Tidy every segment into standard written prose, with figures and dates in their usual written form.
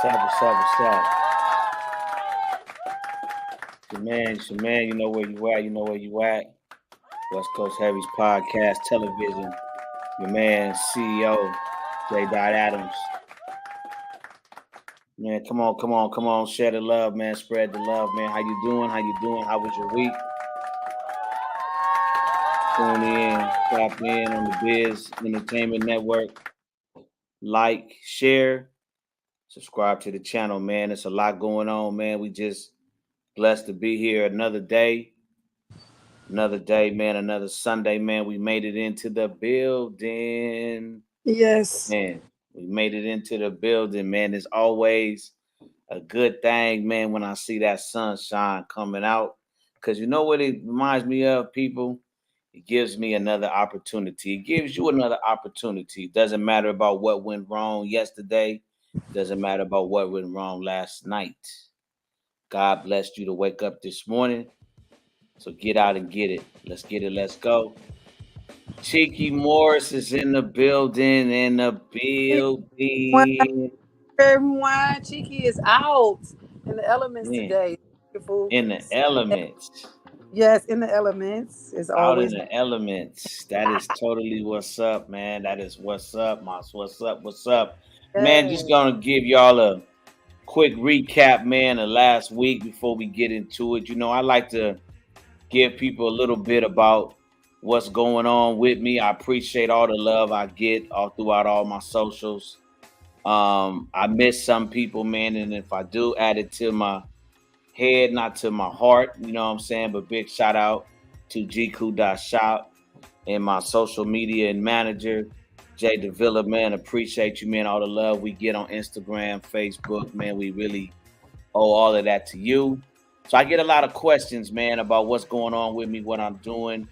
What's up? What's up? It's your man. You know where you at. You know where you at. Westcoast Heavies podcast, television. Your man, CEO, J. Adams. Man, come on. Share the love, man. Spread the love, man. How you doing? How was your week? Tune in, tap in on the Biz Entertainment Network. Like, share, subscribe to the channel, man. It's a lot going on, man. We just blessed to be here another day, man. Another Sunday, man. We made it into the building. Yes. Man, we made it into the building, man. It's always a good thing, man, when I see that sunshine coming out. Because you know what it reminds me of, people? It gives me another opportunity. It gives you another opportunity. It doesn't matter about what went wrong yesterday. It doesn't matter about what went wrong last night. God blessed you to wake up this morning. So get out and get it. Let's get it. Let's go. Cheeky Morris is in the building. Everyone, Cheeky is out in the elements Man, today. Beautiful. in the elements. Yes, in the elements is Out in always. the elements. That is totally what's up, man. That is what's up, Moss. What's up? What's up? Man, just Yes. gonna give y'all a quick recap, man, of last week before we get into it. You know, I like to give people a little bit about what's going on with me. I appreciate all the love I get all throughout all my socials. I miss some people, man, and if I do, add it to my head, not to my heart. You know what I'm saying? But big shout out to gku.shop and my social media and manager, Jay Davila, man. Appreciate you, man. All the love we get on Instagram, Facebook, man. We really owe all of that to you. So I get a lot of questions, man, about what's going on with me, what I'm doing.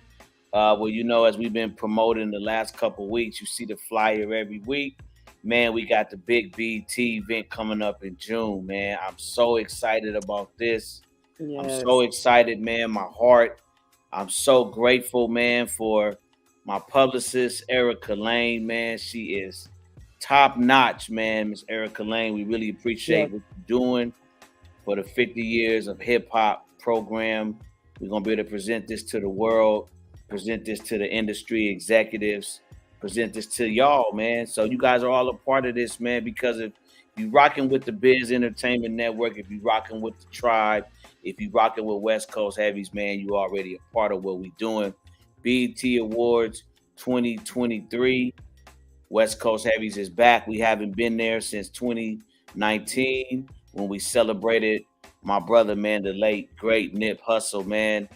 Well, you know, as we've been promoting the last couple weeks, you see the flyer every week. Man, we got the big BT event coming up in June, man. I'm so excited about this. I'm so Yes. excited, man. My heart. I'm so grateful, man, for my publicist, Erica Lane, man. She is top notch, man. Miss Erica Lane, we really appreciate Yes. what you're doing for the 50 years of hip hop program. We're going to be able to present this to the world, present this to the industry executives, present this to y'all, man. So you guys are all a part of this, man, because if you rocking with the Biz Entertainment Network, if you rocking with the Tribe, if you rocking with West Coast Heavies, man, you already a part of what we doing. BET Awards 2023. West Coast Heavies is back. We haven't been there since 2019 when we celebrated my brother, man, the late great Nip Hustle, man.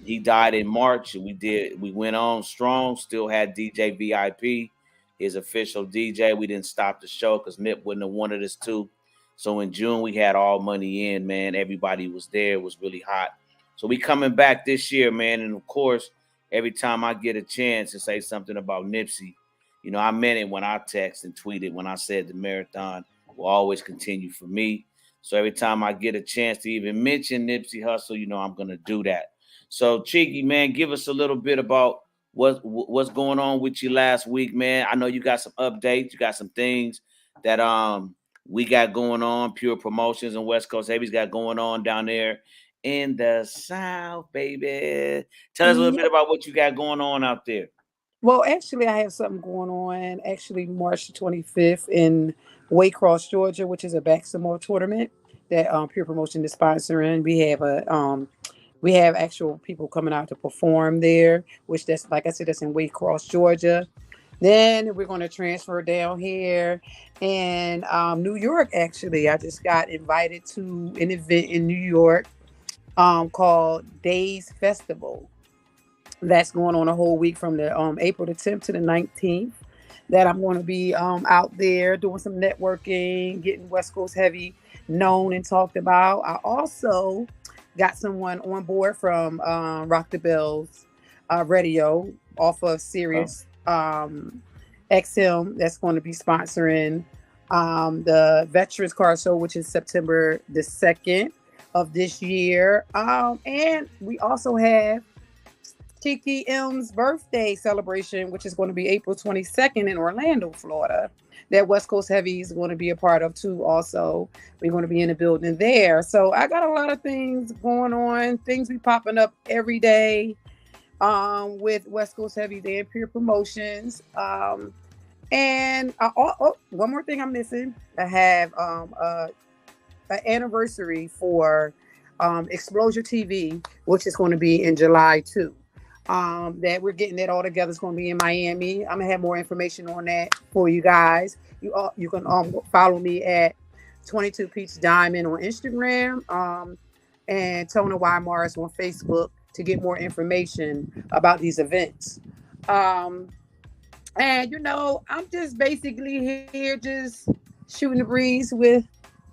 He died in March, and we went on strong. Still had DJ VIP, his official DJ. We didn't stop the show because Nip wouldn't have wanted us to. So in June we had All Money In, man. Everybody was there. It was really hot. So we coming back this year, man. And of course, every time I get a chance to say something about Nipsey, you know, I meant it when I text and tweeted when I said the marathon will always continue for me. So every time I get a chance to even mention Nipsey Hussle, you know, I'm gonna do that. So Cheeky, man, give us a little bit about what's going on with you last week, man. I know you got some updates, you got some things that we got going on. Pure Promotions and West Coast Heavy's got going on down there in the South, baby. Tell us a little Yeah. bit about what you got going on out there. Well, actually, I have something going on. Actually, March the 25th in Waycross, Georgia, which is a basketball tournament that Pure Promotion is sponsoring. We have actual people coming out to perform there, which that's like I said, that's in Waycross, Georgia. Then we're going to transfer down here in New York. Actually, I just got invited to an event in New York called Days Festival. That's going on a whole week from the April the 10th to the 19th. That I'm going to be out there doing some networking, getting West Coast Heavy known and talked about. I also got someone on board from Rock the Bells Radio off of Oh, Sirius XM that's going to be sponsoring the Veterans Car Show, which is September the 2nd of this year. And we also have Kiki M's birthday celebration, which is going to be April 22nd in Orlando, Florida. That West Coast Heavy is going to be a part of too. Also, we're going to be in the building there. So I got a lot of things going on. Things be popping up every day with West Coast Heavies and Peer Promotions. And one more thing I'm missing. I have an anniversary for Explosion TV, which is going to be in July too. That we're getting that all together. It's going to be in Miami. I'm gonna have more information on that for you guys. You can follow me at 22 Peach Diamond on Instagram, and Tona Y Morris on Facebook to get more information about these events. Um, and I'm just basically here, just shooting the breeze with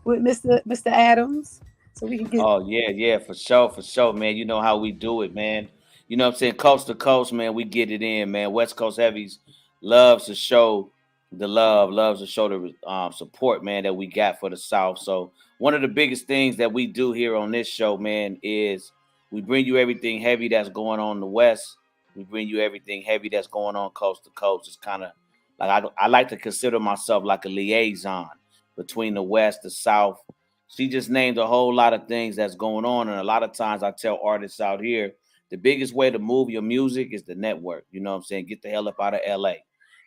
Mr. Adams, so we can get. Oh yeah, for sure, man. You know how we do it, man. You know what I'm saying? Coast to coast, man, we get it in, man. West Coast Heavies loves to show the love, loves to show the support, man, that we got for the South. So one of the biggest things that we do here on this show, man, is we bring you everything heavy that's going on in the West. We bring you everything heavy that's going on coast to coast. It's kind of like I like to consider myself like a liaison between the West, the South. She just named a whole lot of things that's going on. And a lot of times I tell artists out here, the biggest way to move your music is the network. You know what I'm saying? Get the hell up out of LA.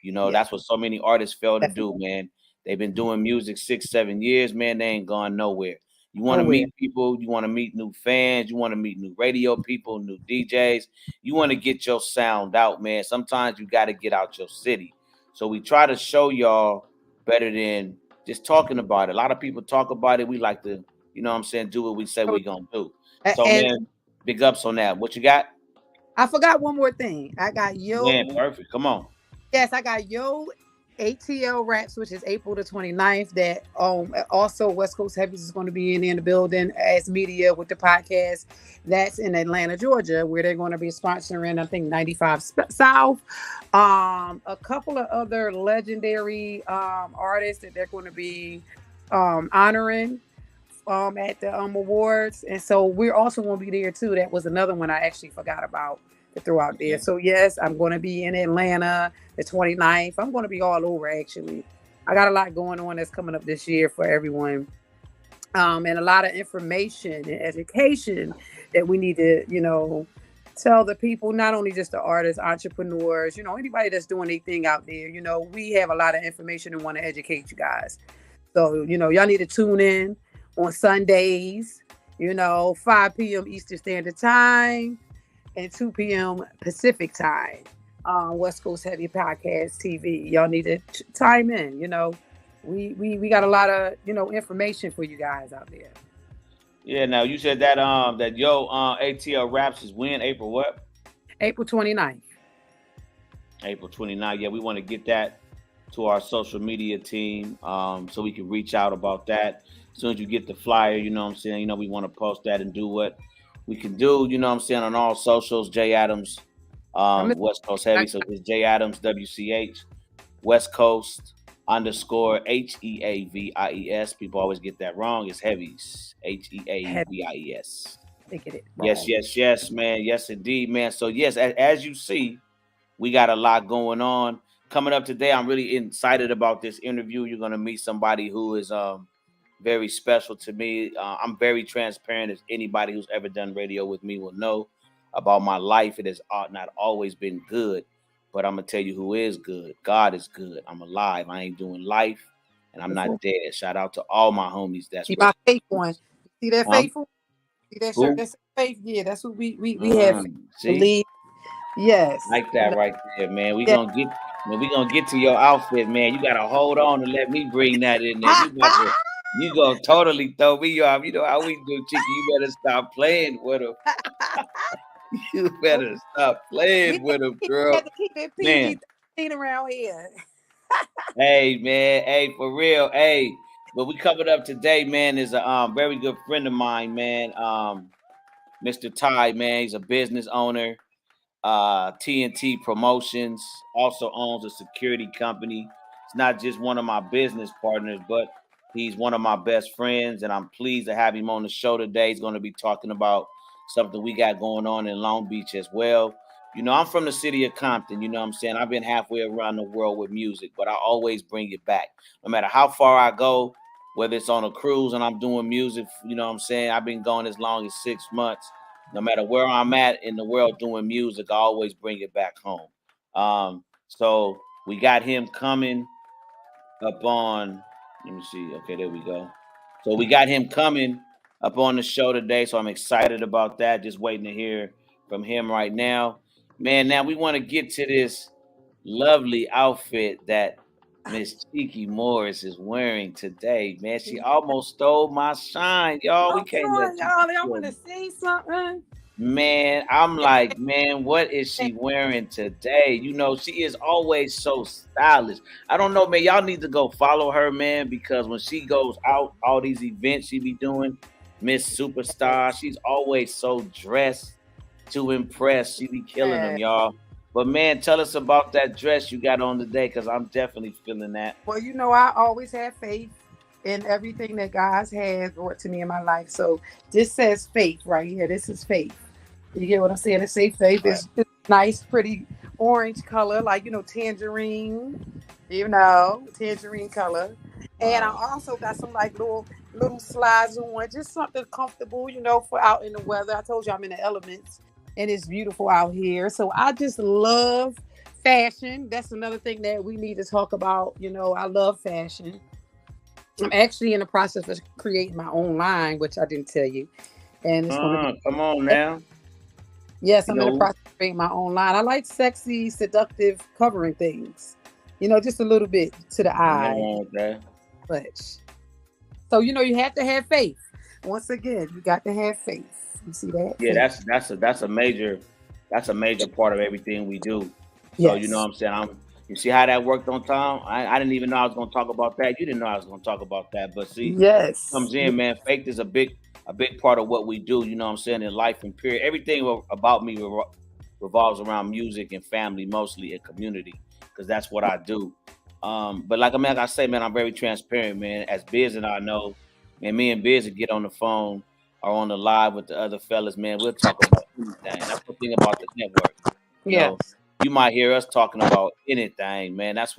You know, Yeah, that's what so many artists fail to do, definitely man. They've been doing music 6, 7 years, man. They ain't gone nowhere. You want to nowhere. meet people, you want to meet new fans, you want to meet new radio people, new DJs. You want to get your sound out, man. Sometimes you got to get out your city. So we try to show y'all better than just talking about it. A lot of people talk about it. We like to, you know what I'm saying, do what we say we gonna do. So And man, big ups on that. What you got? I forgot one more thing. I got Man, Yo. perfect. Come on. Yes, I got Yo ATL Raps, which is April the 29th. That also West Coast Heavies is going to be in the building as media with the podcast. That's in Atlanta, Georgia, where they're going to be sponsoring, I think, 95 South. A couple of other legendary artists that they're going to be honoring at the awards, and so we're also going to be there too. That was another one I actually forgot about to throw out there. Okay. So yes, I'm going to be in Atlanta the 29th. I'm going to be all over actually. I got a lot going on that's coming up this year for everyone, and a lot of information and education that we need to tell the people, not only just the artists, entrepreneurs, anybody that's doing anything out there. We have a lot of information and want to educate you guys. So, y'all need to tune in on Sundays, 5 p.m. Eastern Standard Time and 2 p.m. Pacific Time on West Coast Heavy Podcast TV. Y'all need to chime in. We got a lot of, information for you guys out there. Yeah, now you said that that Yo ATL Raps is when? April what? April 29th. April 29th. Yeah, we want to get that to our social media team so we can reach out about that. As soon as you get the flyer, you know what I'm saying, we want to post that and do what we can do, you know what I'm saying, on all socials. J Adams, I'm West Coast Heavy. So it's J Adams WCH, West Coast _HEAVIES. People always get that wrong. It's Heavies. HEAVIES. They get it Yes, wrong. yes, man. Yes, indeed, man. So yes, as you see, we got a lot going on coming up today. I'm really excited about this interview. You're gonna meet somebody who is very special to me. I'm very transparent, as anybody who's ever done radio with me will know about my life. It has not always been good, but I'm gonna tell you who is good. God is good. I'm alive. I ain't doing life, and I'm not dead. Shout out to all my homies. That's See real. my faith one. See that Huh? faithful? See that shirt? Who? That's faith. Yeah, that's what we have faith, See, believe. Yes. like that right there, man. We Yeah. gonna get. Man, we gonna get to your outfit, man. You gotta hold on and let me bring that in there. You gonna totally throw me off. You know how we do, Chicky. You better stop playing with him. You better stop we playing with him, girl. have to keep it Man, PG-13 around here. hey, man. Hey, for real. Hey, but we covered up today, man, is a very good friend of mine, man. Mr. Ty, man. He's a business owner. TNT Promotions also owns a security company. It's not just one of my business partners, but he's one of my best friends, and I'm pleased to have him on the show today. He's going to be talking about something we got going on in Long Beach as well. You know, I'm from the city of Compton. You know what I'm saying? I've been halfway around the world with music, but I always bring it back. No matter how far I go, whether it's on a cruise and I'm doing music, you know what I'm saying? I've been going as long as 6 months. No matter where I'm at in the world doing music, I always bring it back home. So we got him coming up on, let me see. Okay, there we go. So we got him coming up on the show today. So I'm excited about that. Just waiting to hear from him right now. Man, now we want to get to this lovely outfit that Miss Cheeky Morris is wearing today. Man, she almost stole my shine, y'all. We Hold can't let on, Cheeky y'all. I steal want to say something. Man, I'm like, man, what is she wearing today? You know, she is always so stylish. I don't know, man. Y'all need to go follow her, man, because when she goes out, all these events she be doing, Miss Superstar, she's always so dressed to impress. She be killing them, y'all. But man, tell us about that dress you got on today, because I'm definitely feeling that. Well, I always have faith in everything that God has brought to me in my life. So this says faith right here. This is faith. You get what I'm saying? It's safe faith. Right. It's nice, pretty orange color, like tangerine. Tangerine color. And I Wow. also got some like little slides on, just something comfortable, for out in the weather. I told you I'm in the elements, and it's beautiful out here. So I just love fashion. That's another thing that we need to talk about. I love fashion. I'm actually in the process of creating my own line, which I didn't tell you, and it's going to be. Come on now. Yes, You I'm in the know, process of creating my own line. I like sexy, seductive, covering things. Just a little bit to the ain't nothing eye. wrong with that. But so you have to have faith. Once again, you got to have faith. You see that? Yeah, Faith. that's a major part of everything we do. So you know what Yes. I'm saying? You see how that worked on time? I didn't even know I was gonna talk about that. You didn't know I was gonna talk about that. But see, Yes. comes in, man. Faith is a big part of what we do, you know what I'm saying, in life and period. Everything about me revolves around music and family mostly and community, because that's what I do. But like I say, man, I'm very transparent, man. As Biz and I know, man, me and Biz would get on the phone or on the live with the other fellas, man, we'll talk about anything. That's the thing about the network. You know, Yes. you might hear us talking about anything, man. That's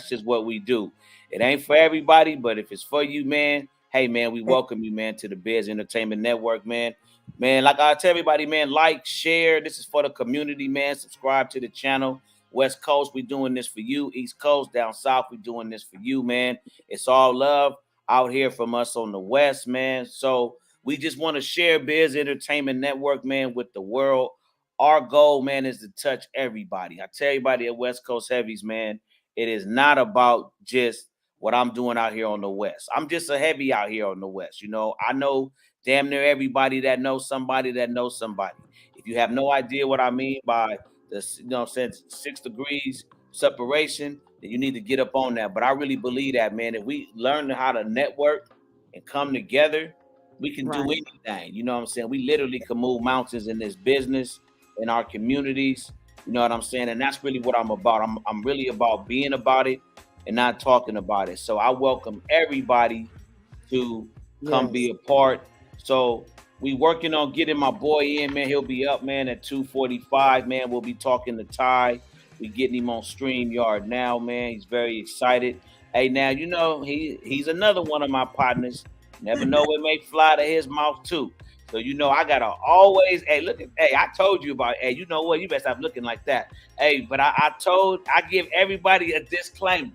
just what we do. It ain't for everybody, but if it's for you, man, hey man, we welcome you, man, to the Biz Entertainment Network, man. Man, like I tell everybody, man, like, share. This is for the community, man. Subscribe to the channel. West Coast, we doing this for you. East Coast, down south, we doing this for you, man. It's all love out here from us on the West, man. So we just want to share Biz Entertainment Network, man, with the world. Our goal, man, is to touch everybody. I tell everybody at West Coast Heavies, man, it is not about just what I'm doing out here on the West. I'm just a heavy out here on the West. I know damn near everybody that knows somebody that knows somebody. If you have no idea what I mean by the, saying 6 degrees separation, then you need to get up on that. But I really believe that, man, if we learn how to network and come together, we can do Right. anything. You know what I'm saying? We literally can move mountains in this business, in our communities. You know what I'm saying? And that's really what I'm about. I'm really about being about it and not talking about it. So I welcome everybody to come be Yes. a part. So we working on getting my boy in, man. He'll be up, man, at 2:45. Man, we'll be talking to Ty. We getting him on StreamYard now, man. He's very excited. Hey, now he's another one of my partners. Never know what may fly to his mouth too. So I gotta always, I told you about, hey, you know what? You better stop looking like that. Hey, but I give everybody a disclaimer.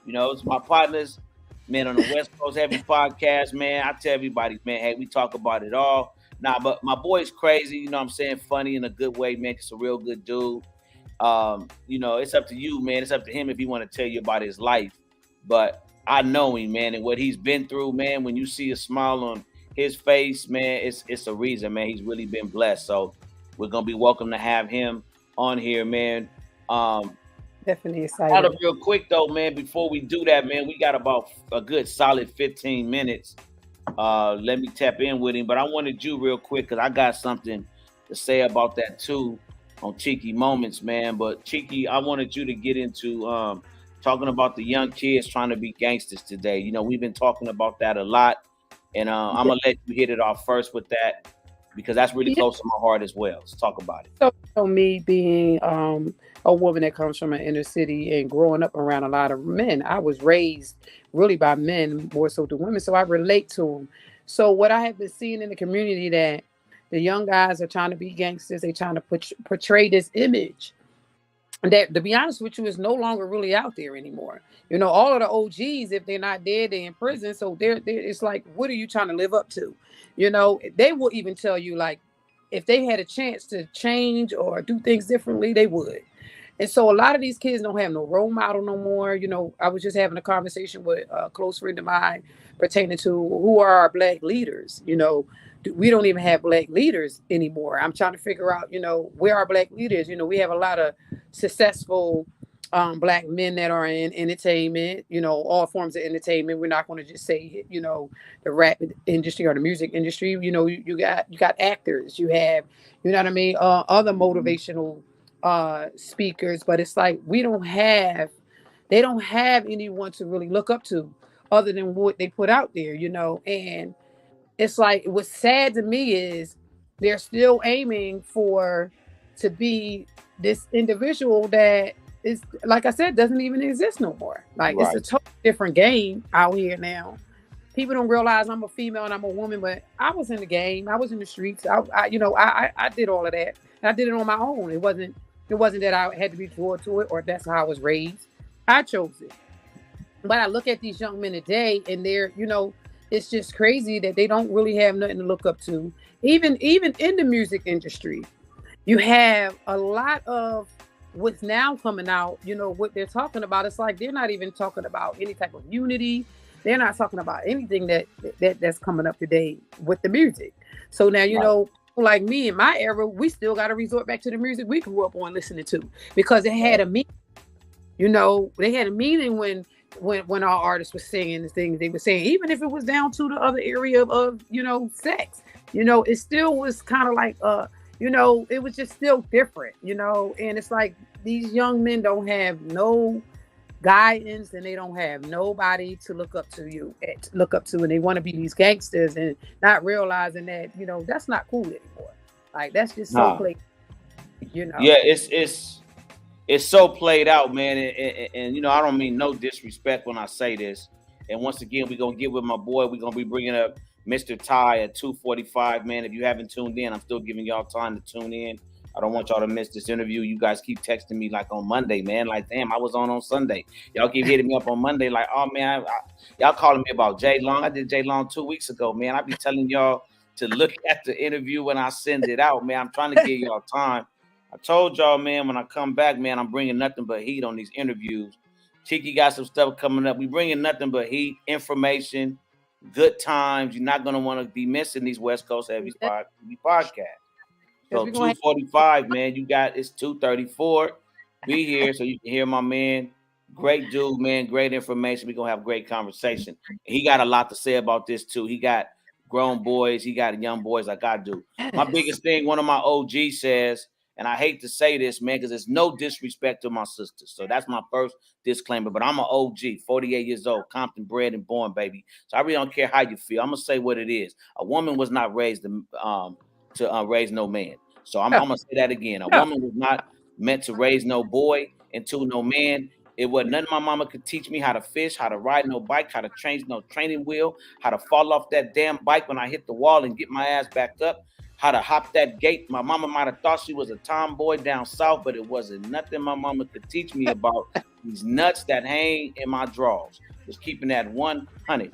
It's my partners, man, on the West Coast Heavy Podcast, man. I tell everybody, man, hey, we talk about it all. Nah, but my boy's crazy, you know what I'm saying? Funny in a good way, man. Just a real good dude. It's up to you, man. It's up to him if he want to tell you about his life. But I know him, man, and what he's been through, man. When you see a smile on his face, man, it's a reason, man. He's really been blessed. So we're gonna be welcome to have him on here, man. Definitely Out of excited. real quick though, man, before we do that, man, we got about a good solid 15 minutes. Let me tap in with him. But I wanted you real quick because I got something to say about that too on Cheeky Moments, man. But Cheeky, I wanted you to get into talking about the young kids trying to be gangsters today. We've been talking about that a lot. And I'm gonna let you hit it off first with that. because that's really Yeah. close to my heart as well. Let's talk about it. So me being a woman that comes from an inner city and growing up around a lot of men, I was raised really by men more so than women, so I relate to them. So what I have been seeing in the community that the young guys are trying to be gangsters, they trying to portray this image that, to be honest with you, is no longer really out there anymore. You know, all of the OGs, if they're not dead, they're in prison. So they're it's like, what are you trying to live up to? You know, they will even tell you, like, if they had a chance to change or do things differently, they would. And so a lot of these kids don't have no role model no more. You know, I was just having a conversation with a close friend of mine pertaining to who are our black leaders. You know, we don't even have black leaders anymore. I'm trying to figure out, you know, where are black leaders? You know, we have a lot of successful black men that are in entertainment, you know, all forms of entertainment. We're not going to just say, you know, the rap industry or the music industry. You know, you got actors, you have, you know what I mean, other motivational speakers, but it's like they don't have anyone to really look up to other than what they put out there, you know. And it's like, what's sad to me is they're still aiming for to be this individual that is, like I said, doesn't even exist no more. Like, it's a Right. totally different game out here now. People don't realize I'm a female and I'm a woman, but I was in the game. I was in the streets. I did all of that. And I did it on my own. It wasn't that I had to be drawn to it or that's how I was raised. I chose it. But I look at these young men today, and they're, you know, it's just crazy that they don't really have nothing to look up to. Even in the music industry, you have a lot of what's now coming out. You know what they're talking about. It's like they're not even talking about any type of unity. They're not talking about anything that's coming up today with the music. So now, you Right. know, like me in my era, we still got to resort back to the music we grew up on listening to because it had a meaning. You know, they had a meaning when our artists were singing the things they were saying, even if it was down to the other area of you know, sex. You know, it still was kind of like you know, it was just still different, you know. And it's like these young men don't have no guidance and they don't have nobody to look up to, and they want to be these gangsters and not realizing that, you know, that's not cool anymore. Like, that's just so Nah. play, you know. Yeah, it's so played out, man. And, you know, I don't mean no disrespect when I say this. And once again, we're gonna get with my boy. We're gonna be bringing up Mr. Ty at 2:45, man. If you haven't tuned in, I'm still giving y'all time to tune in. I don't want y'all to miss this interview. You guys keep texting me like on Monday, man. Like, damn, I was on Sunday. Y'all keep hitting me up on Monday, like, oh man, y'all calling me about J Long. I did J Long 2 weeks ago, man. I be telling y'all to look at the interview when I send it out, man. I'm trying to give y'all time. I told y'all, man, when I come back, man, I'm bringing nothing but heat on these interviews. Tiki got some stuff coming up. We bringing nothing but heat, information, good times. You're not gonna want to be missing these West Coast Heavies podcast. Because So we're gonna have 2:45, man. You got it's 2:34. Be here so you can hear my man. Great dude, man. Great information. We're gonna have great conversation. And he got a lot to say about this too. He got grown boys, he got young boys like I do. My yes. biggest thing, one of my OG says, and I hate to say this, man, because it's no disrespect to my sisters. So that's my first disclaimer. But I'm an OG, 48 years old, Compton bred and born, baby. So I really don't care how you feel. I'm gonna say what it is. A woman was not raised to raise no man. So I'm Yeah, gonna say that again. A yeah. woman was not meant to raise no boy into no man. It was nothing my mama could teach me how to fish, how to ride no bike, how to change no training wheel, how to fall off that damn bike when I hit the wall and get my ass back up, how to hop that gate. My mama might have thought she was a tomboy down south, but it wasn't nothing my mama could teach me about these nuts that hang in my drawers. Was keeping that 100.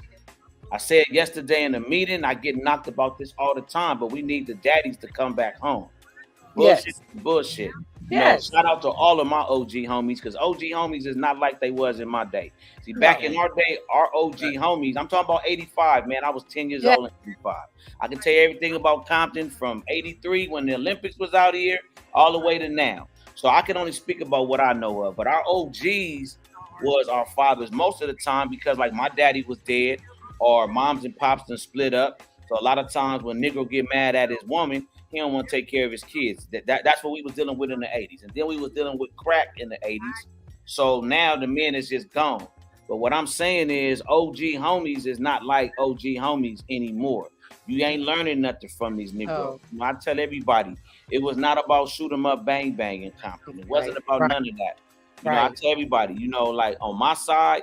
I said yesterday in the meeting, I get knocked about this all the time, but we need the daddies to come back home. Bullshit, Yes. bullshit. You know, Yes. shout out to all of my OG homies, because OG homies is not like they was in my day. See, back in No. our day, our OG homies, I'm talking about 85, man. I was 10 years Yes. old in 85. I can tell you everything about Compton from 83 when the Olympics was out here all the way to now. So I can only speak about what I know of. But our OGs was our fathers most of the time, because like my daddy was dead or moms and pops done split up. So a lot of times when Negro get mad at his woman, he don't want to take care of his kids. That's what we was dealing with in the 80s. And then we was dealing with crack in the 80s. So now the men is just gone. But what I'm saying is OG homies is not like OG homies anymore. You ain't learning nothing from these Negroes. Oh, I tell everybody, it was not about shoot 'em up, bang bang in Compton. It wasn't right, about right, none of that. I right. tell everybody, like on my side,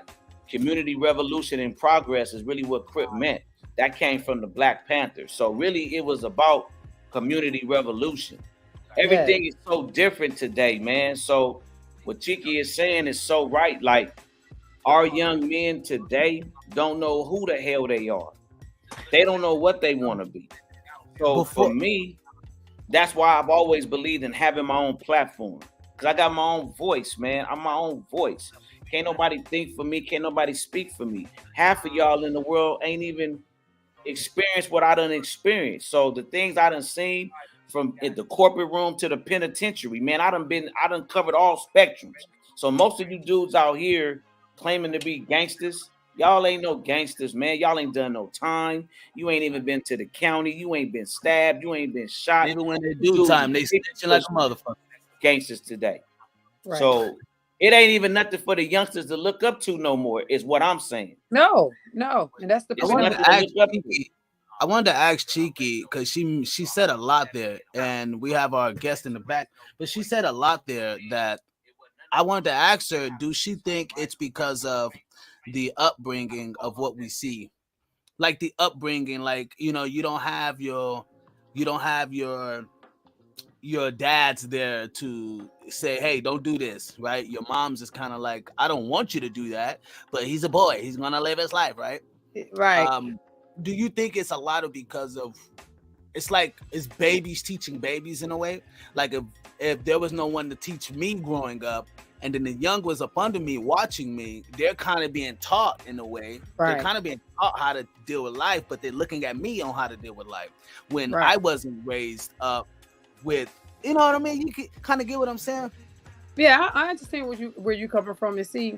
community revolution and progress is really what Crip meant. That came from the Black Panthers. So really, it was about community revolution. Yeah. Everything is so different today, man. So what Chiki is saying is so right. Like our young men today don't know who the hell they are. They don't know what they want to be. So for Before me, that's why I've always believed in having my own platform. Because I got my own voice, man. I'm my own voice. Can't nobody think for me. Can't nobody speak for me. Half of y'all in the world ain't even experienced what I done experienced. So the things I done seen from the corporate room to the penitentiary, man, I done covered all spectrums. So most of you dudes out here claiming to be gangsters, y'all ain't no gangsters, man. Y'all ain't done no time. You ain't even been to the county. You ain't been stabbed. You ain't been shot. even when they You do dudes time, they is big snitching like a motherfucker. gangsters today. Right. So it ain't even nothing for the youngsters to look up to no more, is what I'm saying. No, no, and that's the It's point. nothing to look up to. I wanted to ask Cheeky because she said a lot there, and we have our guest in the back, but she said a lot there that I wanted to ask her, do she think it's because of the upbringing of what we see? Like the upbringing, like, you don't have your dad's there to say, hey, don't do this, right? Your mom's is kind of like, I don't want you to do that, but he's a boy. He's going to live his life, right? Right. Do you think it's a lot of because of, it's like, it's babies teaching babies in a way? Like if there was no one to teach me growing up, and then the young was up under me watching me, they're kind of being taught in a way. Right. They're kind of being taught how to deal with life, but they're looking at me on how to deal with life. When Right. I wasn't raised up with, you know what I mean? You can kind of get what I'm saying? Yeah, I understand where you coming from. And see,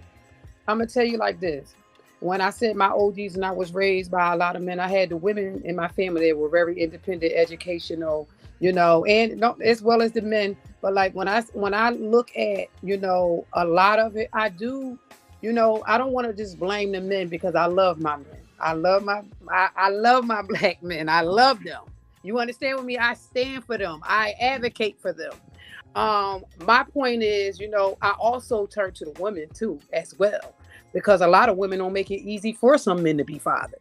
I'm gonna tell you like this. When I said my OGs and I was raised by a lot of men, I had the women in my family that were very independent, educational, and no, as well as the men. But like when I look at, a lot of it, I do, I don't want to just blame the men because I love my men. I love my black men. I love them. You understand with me? I stand for them. I advocate for them. My point is, I also turn to the women too, as well, because a lot of women don't make it easy for some men to be fathers.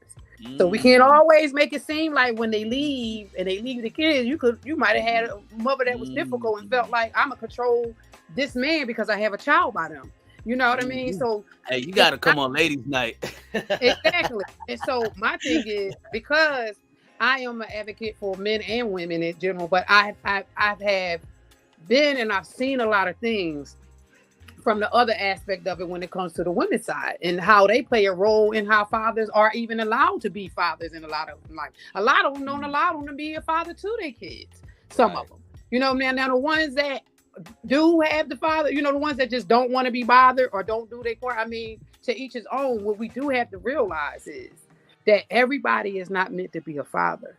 So we can't always make it seem like when they leave and they leave the kids, you might have had a mother that was difficult and felt like I'm gonna control this man because I have a child by them. You know what I mean? So hey, you gotta come on ladies' night. Exactly. And so my thing is, because I am an advocate for men and women in general, but I've been and I've seen a lot of things from the other aspect of it when it comes to the women's side and how they play a role in how fathers are even allowed to be fathers in a lot of life. A lot of them don't allow them to be a father to their kids. Some of them, man. Now the ones that do have the father, the ones that just don't want to be bothered or don't do their part. I mean, to each his own. What we do have to realize is that everybody is not meant to be a father.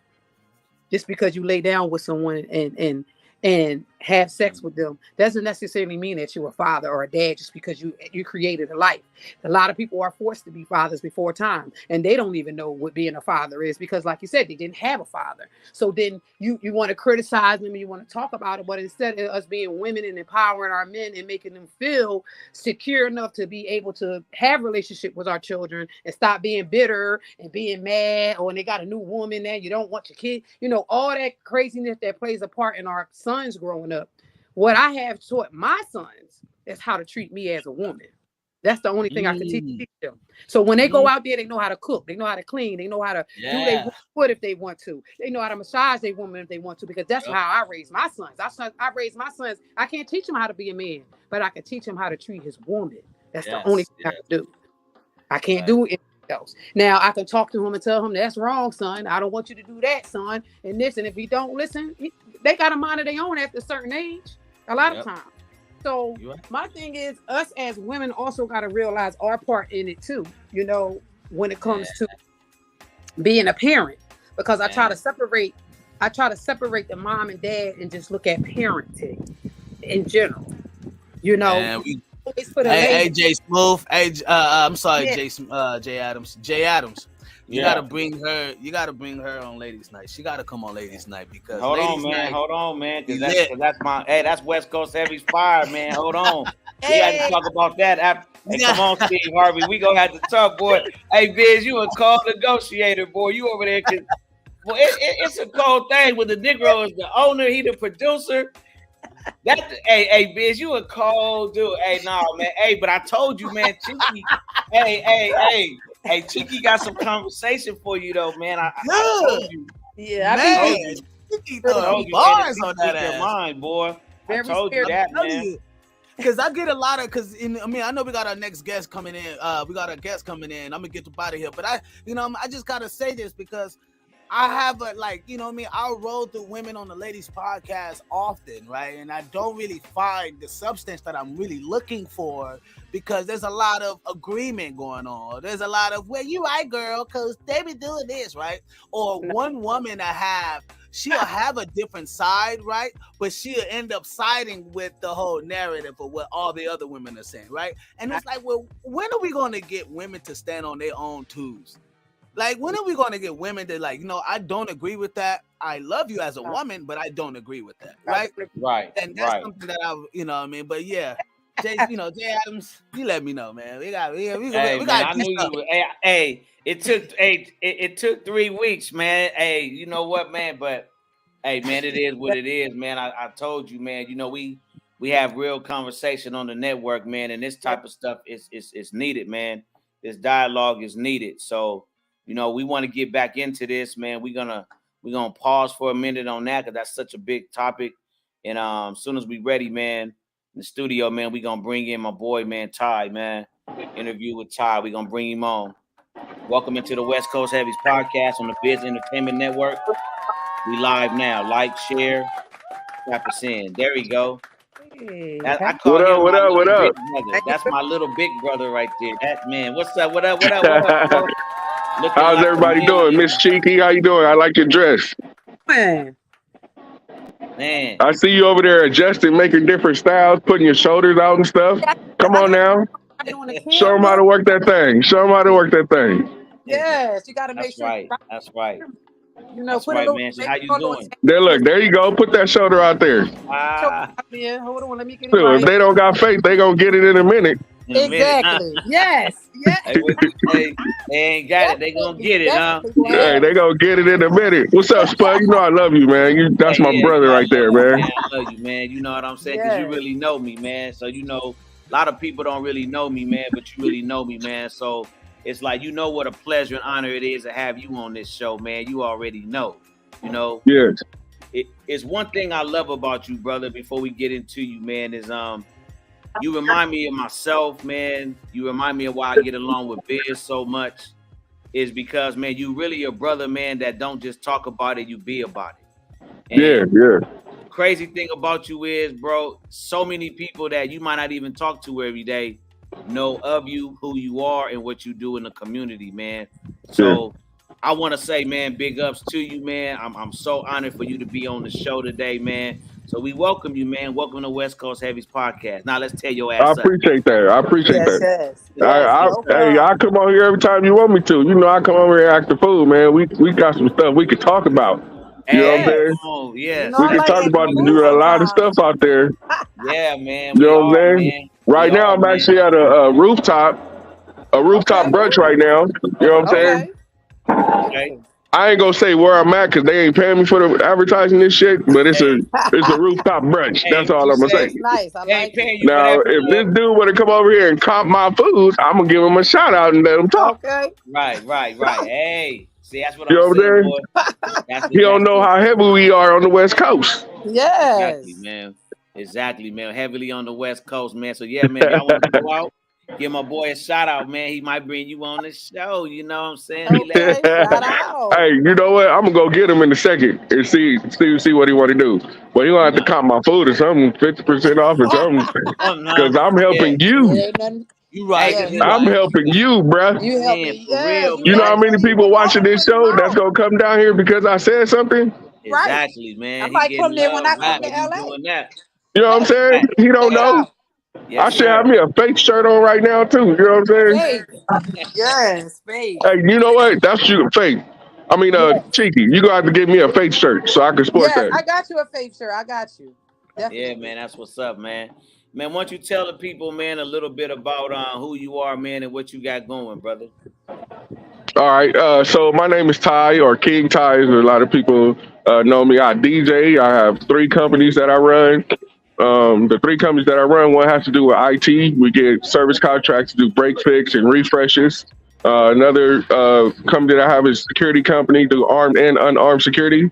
Just because you lay down with someone and have sex with them doesn't necessarily mean that you're a father or a dad just because you created a life. A lot of people are forced to be fathers before time, and they don't even know what being a father is because, like you said, they didn't have a father. So then you want to criticize them and you want to talk about it, but instead of us being women and empowering our men and making them feel secure enough to be able to have relationship with our children and stop being bitter and being mad, or when they got a new woman there, you don't want your kid, all that craziness that plays a part in our sons growing up. What I have taught my sons is how to treat me as a woman. That's the only thing I can teach them. So when they go out there, they know how to cook, they know how to clean, they know how to do their foot if they want to. They know how to massage their woman if they want to, because that's how I raise my sons. I raise my sons. I can't teach them how to be a man, but I can teach him how to treat his woman. That's the only thing I can do. I can't do anything else. Now I can talk to him and tell him that's wrong, son. I don't want you to do that, son. And this, and if he don't listen, they got a mind of their own after a certain age. A lot of times. So my thing is, us as women also got to realize our part in it too. When it comes to being a parent, because I try to separate the mom and dad and just look at parenting in general. Hey, Jay Smooth. Hey, I'm sorry, Jay Adams. Jay Adams. You gotta bring her. You gotta bring her on ladies' night. She gotta come on ladies' night because hold ladies' on, man. night. Hold on, man. Because lit. that's my that's West Coast Heavies fire, man. Hold on. We got to talk about that. Hey, come on, Steve Harvey. We gonna have to talk, boy. Hey, Biz, you a cold negotiator, boy. You over there, cause well, it's a cold thing. When the Negro is the owner, he the producer. Hey, Biz, you a cold dude. Hey, nah, man. Hey, but I told you, man, Cheeky. Hey, Cheeky got some conversation for you, though, man. I told you. Yeah, man. Cheeky throwing bars on that ass. Your mind, boy. I told you that, man. Because I get a lot of, I know we got our next guest coming in. We got a guest coming in. I'm gonna get the out of here, but I just gotta say this because I have I'll roll through women on the ladies podcast often, right? And I don't really find the substance that I'm really looking for because there's a lot of agreement going on. There's a lot of, well, you right, girl, because they be doing this, right? Or one woman she'll have a different side, right? But she'll end up siding with the whole narrative of what all the other women are saying, right? And it's like, well, when are we going to get women to stand on their own twos? Like, when are we going to get women that, like, I don't agree with that. I love you as a woman, but I don't agree with that, right? Right. And that's something that I, But yeah, Jay Adams, you let me know, man. We got. I knew you would. Hey, it took 3 weeks, man. Hey, you know what, man? But hey, man, it is what it is, man. I told you, man. We have real conversation on the network, man, and this type of stuff is needed, man. This dialogue is needed. So, we want to get back into this, man. We're gonna pause for a minute on that because that's such a big topic. And as soon as we ready, man, in the studio, man, we're gonna bring in my boy, man, Ty, man. Interview with Ty. We're gonna bring him on. Welcome into the West Coast Heavies podcast on the Biz Entertainment Network. We live now. Like, share, tap us in. There we go. Hey, what up? That's my little big brother right there. That man. What's up? What up? Bro? How's everybody doing? Miss Cheeky, how you doing? I like your dress. Man. I see you over there adjusting, making different styles, putting your shoulders out and stuff. Come on now. Show them how to work that thing. Yes, you got to make sure. Right. That's right. That's right, man. So how you doing? There you go. Put that shoulder out there. Hold on, let me get it right. If they don't got faith, they gonna get it in a minute. Exactly. Yes. They ain't got it. They gonna get it, huh? Hey, they gonna get it in a minute. What's up, Spud? I love you, man. That's my brother right there, man. I love you, man. You know what I'm saying? Because you really know me, man. So a lot of people don't really know me, man, but you really know me, man. So it's like, what a pleasure and honor it is to have you on this show, man. You already know, Yes. It's one thing I love about you, brother, before we get into you, man, is you remind me of myself, man. You remind me of why I get along with Biz so much is because, man, you really a brother, man, that don't just talk about it, you be about it. And yeah. Crazy thing about you is, bro, so many people that you might not even talk to every day know of you, who you are, and what you do in the community, man. So I want to say, man, big ups to you, man. I'm so honored for you to be on the show today, man. So we welcome you, man. Welcome to West Coast Heavies podcast. Now let's tear your ass up. I appreciate that. I come on here every time you want me to. I come over here and act the fool, man. We got some stuff we could talk about. You know what I'm saying? Oh, yes. We can talk about a lot of stuff out there. Yeah, man. You know what I'm saying? Man. Right now, I'm actually at a rooftop brunch right now. You know what I'm saying? Okay. I ain't gonna say where I'm at because they ain't paying me for the advertising this shit, but it's a rooftop brunch. That's all I'm gonna say. Nice. I like it. Now, if this dude would to come over here and comp my food, I'm gonna give him a shout out and let him talk. Okay. Right. Hey, see, that's what I'm saying, boy. He don't know how heavy we are on the West Coast. Yes. Exactly, man. Heavily on the West Coast, man. So yeah, man, y'all want to go out? Give my boy a shout out, man. He might bring you on the show. You know what I'm saying? Okay, shout out. Hey, you know what? I'm gonna go get him in a second and see what he want to do. But he gonna have to comp my food or something, 50% off or something, because I'm helping you. You right. I'm helping you, bruh. You help me. For real. You know how many people watching this show that's gonna come down here because I said something? Exactly, man. I might come there when I come to LA. Doing that. You know what I'm saying? He don't know. Yes, I should sir. have me a fake shirt on right now too. You know what I'm saying? Fake. Yes, fake. Hey, you know what? That's you fake. I mean, Yes. Cheeky, you gonna have to give me a fake shirt so I can sport Yes, that. I got you a fake shirt. I got you. Yeah, Definitely. man, that's what's up, man. Man, why don't you tell the people, man, a little bit about who you are, man, and what you got going, brother? All right. So my name is Ty, or King Ty, as a lot of people know me. I DJ. I have 3 companies that I run. The 3 companies that I run, one has to do with IT. We get service contracts to do break fix and refreshes. Another company that I have is a security company, do armed and unarmed security.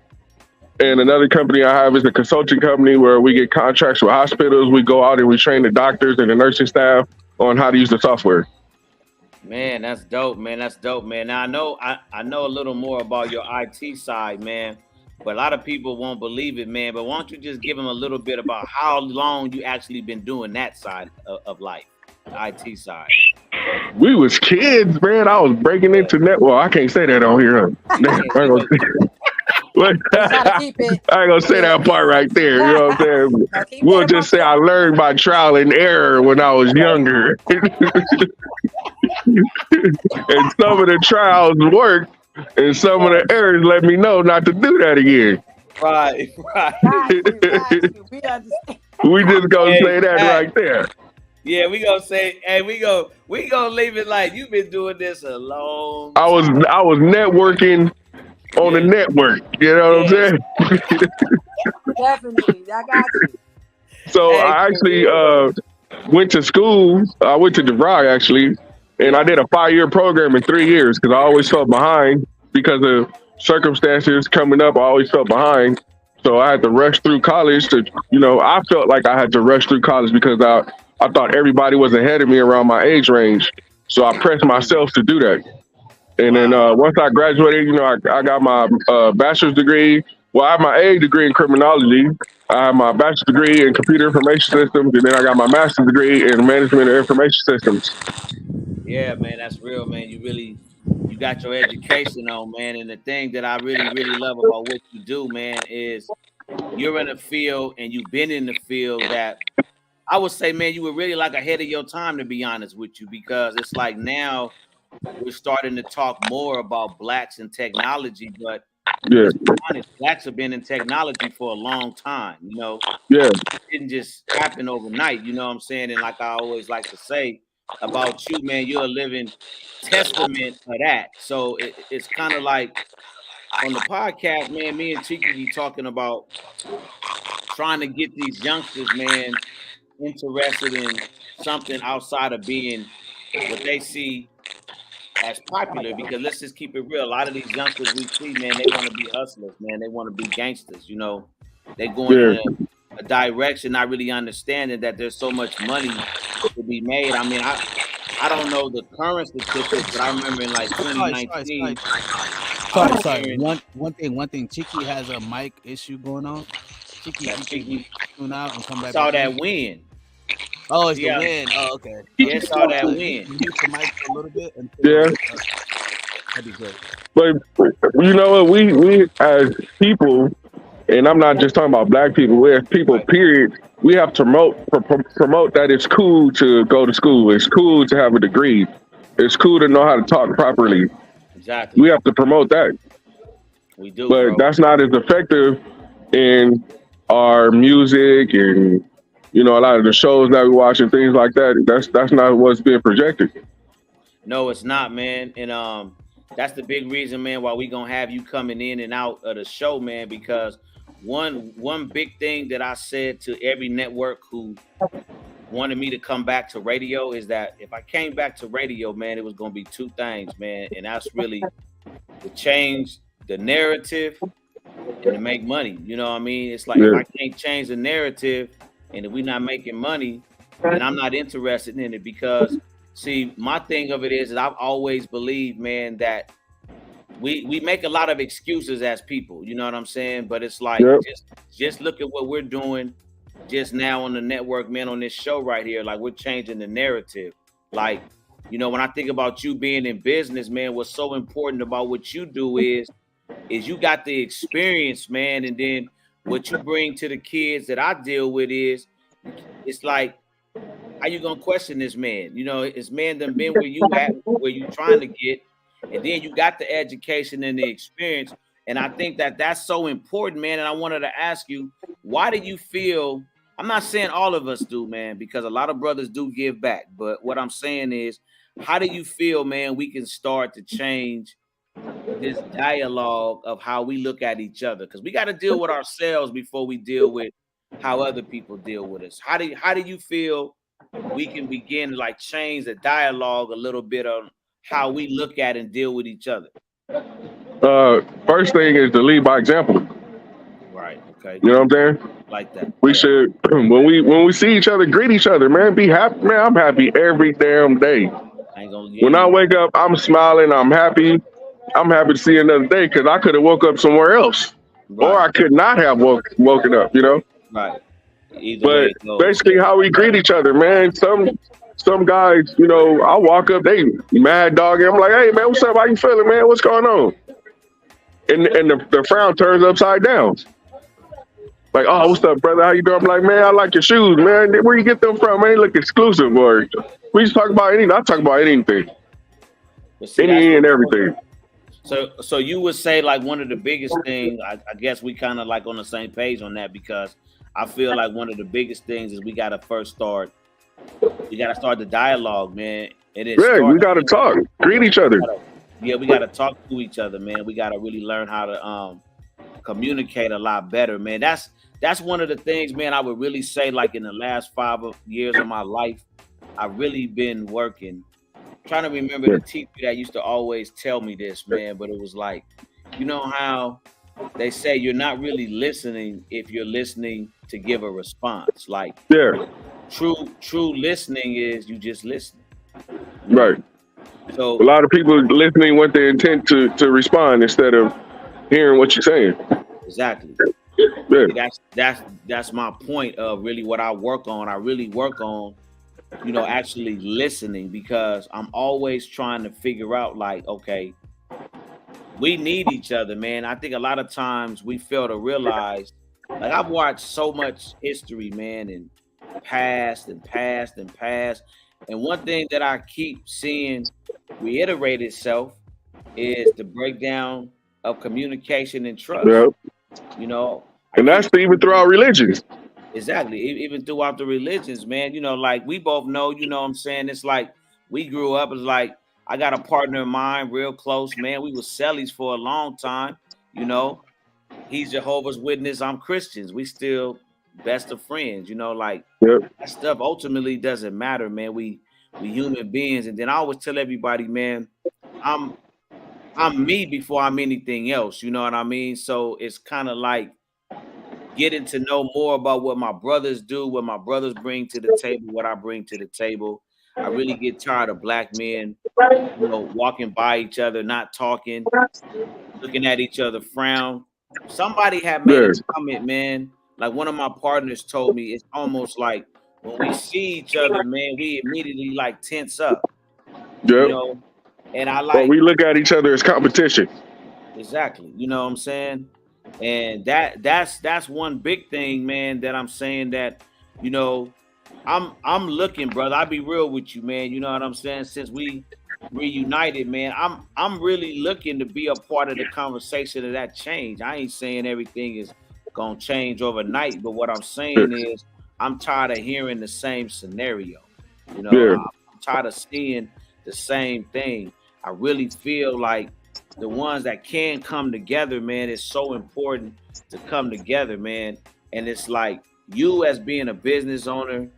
And another company I have is a consulting company where we get contracts with hospitals. We go out and we train the doctors and the nursing staff on how to use the software. Man, that's dope, man. That's dope, man. Now I know a little more about your IT side, man, but a lot of people won't believe it, man. But why don't you just give them a little bit about how long you actually been doing that side of life, the IT side? We was kids, man. I was breaking Yeah, into net. Well, I can't say that on here. yeah. I ain't gonna, We try to keep it. I ain't gonna say Yeah. that part right there. You know what I'm saying? Now keep We'll that just say I about learned by trial and error when I was younger, and some of the trials worked, and some of the errors let me know not to do that again. Right, right. got you, got you. We understand. We just gonna Hey, say that hey. right there. Yeah, we gonna say, hey, we gonna leave it like you've been doing this a long I was time. I was networking on the Yeah, network. You know what yeah. I'm saying? Definitely. I got you. So Hey, I for actually real though. went to school. I went to DeVry actually, and I Yeah. did a 5-year program in 3 years because I always felt behind because of circumstances coming up. I always felt behind, so I had to rush through college. I felt like I had to rush through college because I thought everybody was ahead of me around my age range. So I pressed Mm, myself to do that. And then wow. once I graduated, I got my bachelor's degree. Well, I have my A degree in criminology. I have my bachelor's degree in computer information systems, and then I got my master's degree in management of information systems. Yeah, man, that's real, man. You got your education on, man. And the thing that I really love about what you do, man, is you're in a field and you've been in the field that I would say, man, you were really like ahead of your time, to be honest with you, because it's like now we're starting to talk more about blacks and technology, but Yeah, let's be honest, blacks have been in technology for a long time. yeah, It didn't just happen overnight. You know what I'm saying? And like I always like to say about you, man, you're a living testament of that. So it's kind of like on the podcast, man, me and Tiki be talking about trying to get these youngsters, man, interested in something outside of being what they see as popular, because let's just keep it real. A lot of these youngsters we see, man, they want to be hustlers, man. They want to be gangsters. They're going in yeah, a direction, not really understanding that there's so much money to be made. I mean, I don't know the current statistics, but I remember in like Sorry. 2019, I was hearing One thing. Chiki has a mic issue going on. Chiki, if that you can Tiki tune out and come right saw back in. that win. Oh, it's the Yeah, wind. Oh, okay. yeah, saw that You win. can mute the mic for a little bit until yeah. that'd be great. But you know what? We as people, and I'm not just talking about black people. We as people, Right. period. We have to promote that it's cool to go to school. It's cool to have a degree. It's cool to know how to talk properly. We Exactly. have to promote that. We do, But bro. that's not as effective in our music and a lot of the shows that we watch and things like that. That's not what's being projected. No, it's not, man. And that's the big reason, man, why we gonna have you coming in and out of the show, man, because one big thing that I said to every network who wanted me to come back to radio is that if I came back to radio, man, it was gonna be two things, man. And that's really to change the narrative and to make money. You know what I mean? It's like if Yeah, I can't change the narrative and if we're not making money, then I'm not interested in it, because see, my thing of it is that I've always believed, man, that we make a lot of excuses as people, you know what I'm saying? But it's like yeah, just look at what we're doing just now on the network, man, on this show right here. Like we're changing the narrative. Like, when I think about you being in business, man, what's so important about what you do is you got the experience, man, and then what you bring to the kids that I deal with is it's like how you gonna question this man? You know, this man done been where you at, where you trying to get, and then you got the education and the experience. And I think that that's so important, man. And I wanted to ask you, why do you feel? I'm not saying all of us do, man, because a lot of brothers do give back. But what I'm saying is, how do you feel, man, we can start to change this dialogue of how we look at each other? Because we got to deal with ourselves before we deal with how other people deal with us. How do you feel we can begin to like change the dialogue a little bit on how we look at and deal with each other? First thing is to lead by example. Right. Okay. You know what I'm saying? Like that. We should when we see each other, greet each other, man. Be happy, man. I'm happy every damn day. When I wake up, I'm smiling. I'm happy. I'm happy to see another day because I could have woke up somewhere else, or I could not have woken up. You know. Right. Either but way it goes. Basically, how we greet each other, man. Some guys, you know, I walk up, they mad dog, and I'm like, hey man, what's up? How you feeling, man? What's going on? And the frown turns upside down. Like, oh, what's up, brother? How you doing? I'm like, man, I like your shoes, man. Where you get them from, man? They look exclusive, or we just talk about anything. I talk about anything, any and everything. So you would say like one of the biggest things, I guess we kind of like on the same page on that, because I feel like one of the biggest things is we got to first start. We got to start the dialogue, man. We got to talk, greet each other. We got to talk to each other, man. We got to really learn how to communicate a lot better, man. That's one of the things, man, I would really say, like in the last 5 years of my life, I've really been working. Trying to remember the teacher that used to always tell me this, man, but it was like, you know how they say you're not really listening if you're listening to give a response. Like, true listening is you just listening. Right. So a lot of people listening with the intent to respond instead of hearing what you're saying. Exactly. Yeah. That's my point of really what I work on. I really work on, you know, actually listening, because I'm always trying to figure out like, okay, we need each other, man. I think a lot of times we fail to realize, like I've watched so much history, man, and past. And one thing that I keep seeing reiterate itself is the breakdown of communication and trust. Yep. You know, and that's even throughout religions. Exactly. Even throughout the religions, man, you know, like we both know, you know what I'm saying? It's like we grew up, it's like I got a partner of mine real close, man. We were cellies for a long time, you know. He's Jehovah's Witness, I'm Christians. We still best of friends, you know, like that stuff ultimately doesn't matter, man. We human beings. And then I always tell everybody, man, I'm me before I'm anything else, you know what I mean? So it's kind of like getting to know more about what my brothers do, what my brothers bring to the table, what I bring to the table. I really get tired of black men, you know, walking by each other, not talking, looking at each other, frown. Somebody had made a comment, man. Like one of my partners told me, it's almost like when we see each other, man, we immediately like tense up. You know, and I like. But we look at each other as competition. Exactly. You know what I'm saying? And that's one big thing, man, that I'm saying that, you know, I'm looking, brother. I'll be real with you, man. You know what I'm saying? Since we reunited, man, I'm really looking to be a part of the conversation of that change. I ain't saying everything is gonna change overnight, but what I'm saying is I'm tired of hearing the same scenario. You know, I'm tired of seeing the same thing. I really feel like the ones that can come together, man, it's so important to come together, man. And it's like you as being a business owner,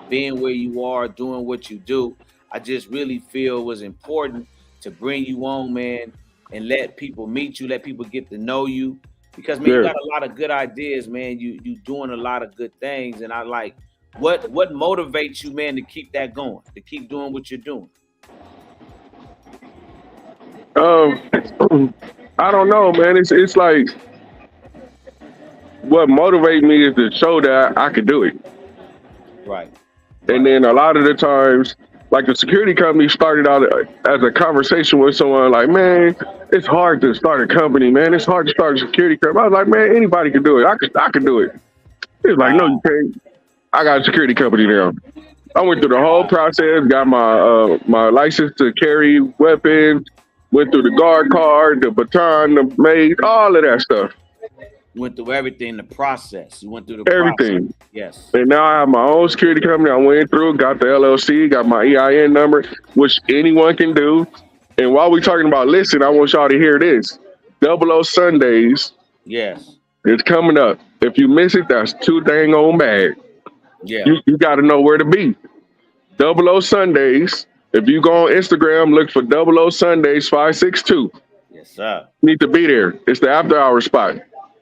being where you are, doing what you do, I just really feel it was important to bring you on, man, and let people meet you, let people get to know you. Because, man, you got a lot of good ideas, man. You doing a lot of good things. And I like, what motivates you, man, to keep that going, to keep doing what you're doing? I don't know, man. It's like what motivates me is to show that I can do it. Right. And then a lot of the times, like the security company started out as a conversation with someone like, man, it's hard to start a company, man. It's hard to start a security company. I was like, man, anybody can do it. I can do it. It's like, no, you can't. I got a security company now. I went through the whole process, got my license to carry weapons, went through the guard card, the baton, the mace, all of that stuff. Went through everything, the process. You went through the process. Everything. Yes. And now I have my own security company. I went through, got the LLC, got my EIN number, which anyone can do. And while we're talking about listen, I want y'all to hear this. 00 Sundays Yes. is coming up. If you miss it, that's too dang on bad. Yeah. You got to know where to be. 00 Sundays. If you go on Instagram, look for 00 Sundays 562. Yes, sir. You need to be there. It's the after hour spot.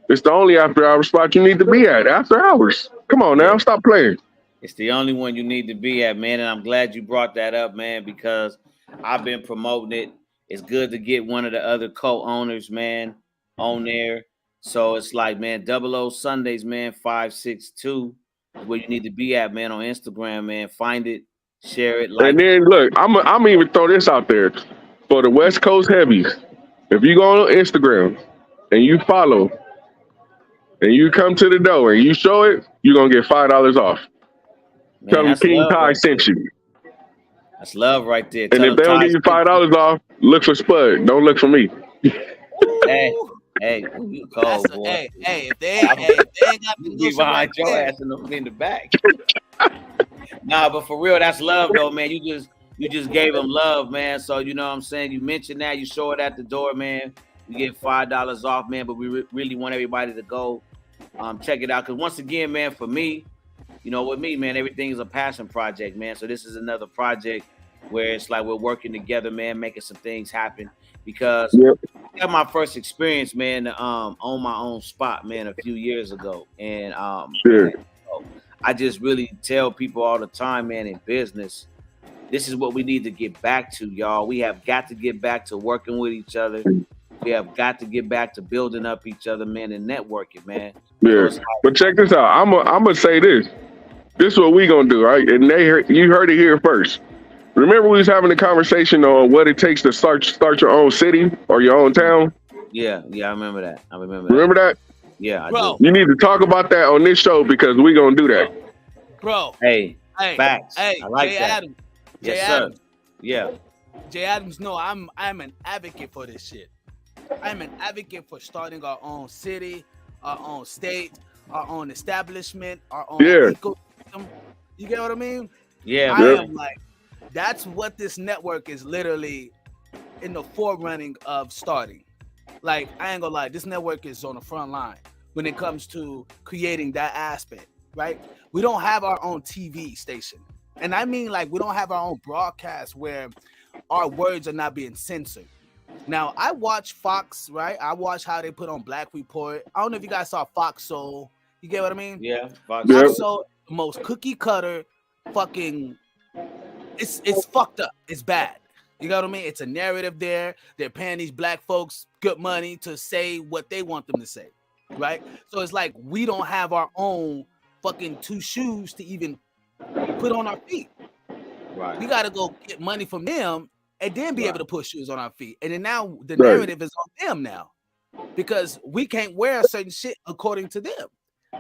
It's the only after hour spot you need to be at. After hours. Come on now, stop playing. It's the only one you need to be at, man. And I'm glad you brought that up, man, because I've been promoting it. It's good to get one of the other co-owners, man, on there. So it's like, man, 00 Sundays, man, 562 is where you need to be at, man, on Instagram, man. Find it, share it, like And then look, I'm even throw this out there for the Westcoast Heavies. If you go on Instagram and you follow and you come to the door and you show it, you're gonna get $5 off. Man, Tell them that's King love Ty right sent you. That's love right there. And Tell if they don't Ty give you sent $5 off, look for Spud. Don't look for me. Hey, you cold, boy. Hey, if they ain't got You the be notion behind right your there, ass in the back. Nah, but for real, that's love though, man. You just gave them love, man. So you know what I'm saying? You mentioned that, you show it at the door, man. You get $5 off, man. But we really want everybody to go check it out. Because once again, man, for me, you know, with me, man, everything is a passion project, man. So this is another project where it's like we're working together, man, making some things happen. Because I had my first experience, man, on my own spot, man, a few years ago. And I just really tell people all the time, man, in business, this is what we need to get back to, y'all. We have got to get back to working with each other. We have got to get back to building up each other, man, and networking, man. Yeah. But check this out. I'm gonna say this. This is what we gonna do, right? And you heard it here first. Remember we was having a conversation on what it takes to start your own city or your own town? Yeah, I remember that. Remember that? Yeah, I bro. do. You need to talk about that on this show because we gonna do that. Bro. Hey, facts. Hey, I like Jay that. Adams. Yes, Jay sir. Adams. Yeah. Jay Adams, no, I'm an advocate for this shit. I'm an advocate for starting our own city, our own state, our own establishment, our own ecosystem. You get what I mean? Yeah, I am like, that's what this network is literally in the forerunning of starting. Like, I ain't gonna lie, this network is on the front line when it comes to creating that aspect, right? We don't have our own TV station. And I mean, like, we don't have our own broadcast where our words are not being censored. Now, I watch Fox, right? I watch how they put on Black Report. I don't know if you guys saw Fox Soul. You get what I mean? Yeah. Fox Soul, the most cookie cutter fucking, it's fucked up. It's bad. You know what I mean? It's a narrative there. They're paying these black folks good money to say what they want them to say, right? So it's like we don't have our own fucking two shoes to even put on our feet. Right. We got to go get money from them and then be able to put shoes on our feet. And then now the narrative is on them now because we can't wear a certain shit according to them.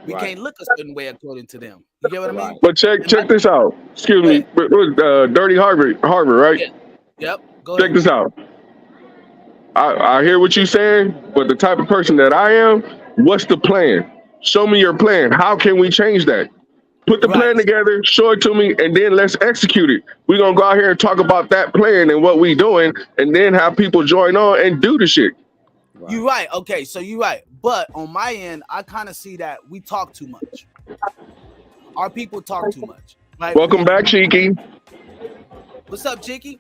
We can't look a certain way according to them. You get what I mean? But check this out. Excuse me. Dirty Harvard, right? Yeah. Yep. Go Check this out. I hear what you're saying, but the type of person that I am, what's the plan? Show me your plan. How can we change that? Put the plan together, show it to me, and then let's execute it. We're going to go out here and talk about that plan and what we doing, and then have people join on and do the shit. Right. You're right. Okay, so you're right. But on my end, I kind of see that we talk too much. Our people talk too much. Right? Welcome back, Cheeky. What's up, Cheeky?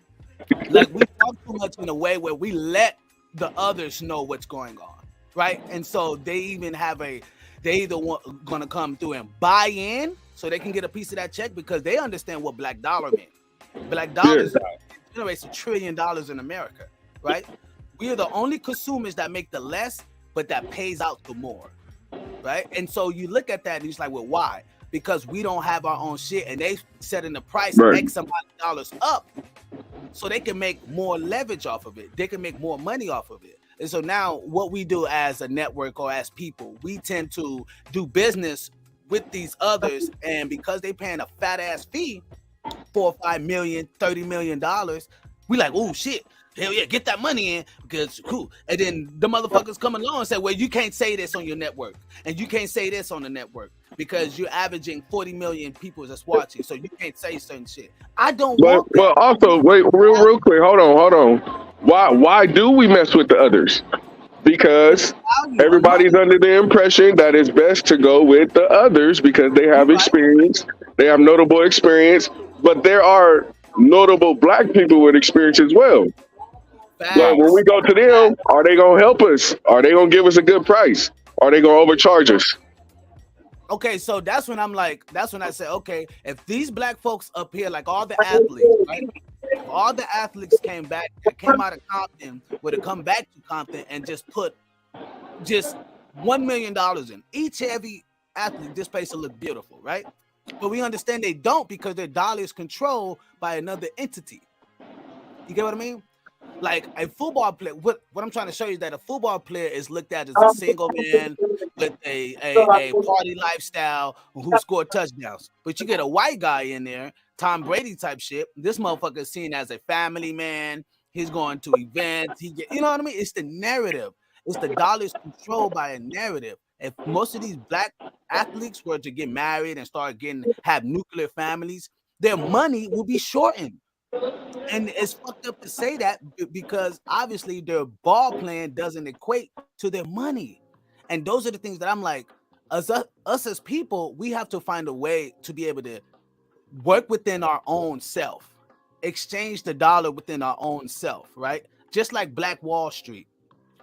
Like, we talk too much in a way where we let the others know what's going on, right? And so they even have they either going to come through and buy in so they can get a piece of that check because they understand what black dollar means. Black dollars generates $1 trillion in America, right? We are the only consumers that make the less, but that pays out the more, right? And so you look at that and it's like, well, why? Because we don't have our own shit and they setting the price X amount of dollars up so they can make more leverage off of it. They can make more money off of it. And so now what we do as a network or as people, we tend to do business with these others. And because they paying a fat ass fee, 4 or 5 million, $30 million, we like, oh shit, hell yeah, get that money in because cool. And then the motherfuckers come along and say, well, you can't say this on your network, and you can't say this on the network because you're averaging 40 million people that's watching, so you can't say certain shit. I don't want that. But also, wait, real quick, hold on. Why do we mess with the others? Because everybody's under the impression that it's best to go with the others because they have experience, they have notable experience, but there are notable black people with experience as well. But when we go to them, are they gonna help us? Are they gonna give us a good price? Are they gonna overcharge us? Okay, so that's when I say, okay, if these black folks up here, like all the athletes, right? All the athletes came out of Compton, would have come back to Compton and just put just $1 million in. Every athlete, this place will look beautiful, right? But we understand they don't because their dollar is controlled by another entity. You get what I mean? Like a football player, what I'm trying to show you is that a football player is looked at as a single man with a party lifestyle who scored touchdowns. But you get a white guy in there, Tom Brady type shit. This motherfucker is seen as a family man. He's going to events. You know what I mean? It's the narrative. It's the dollars controlled by a narrative. If most of these black athletes were to get married and have nuclear families, their money will be shortened. And it's fucked up to say that because obviously their ball plan doesn't equate to their money. And those are the things that I'm like, us as people, we have to find a way to be able to work within our own self, exchange the dollar within our own self, right? Just like Black Wall Street,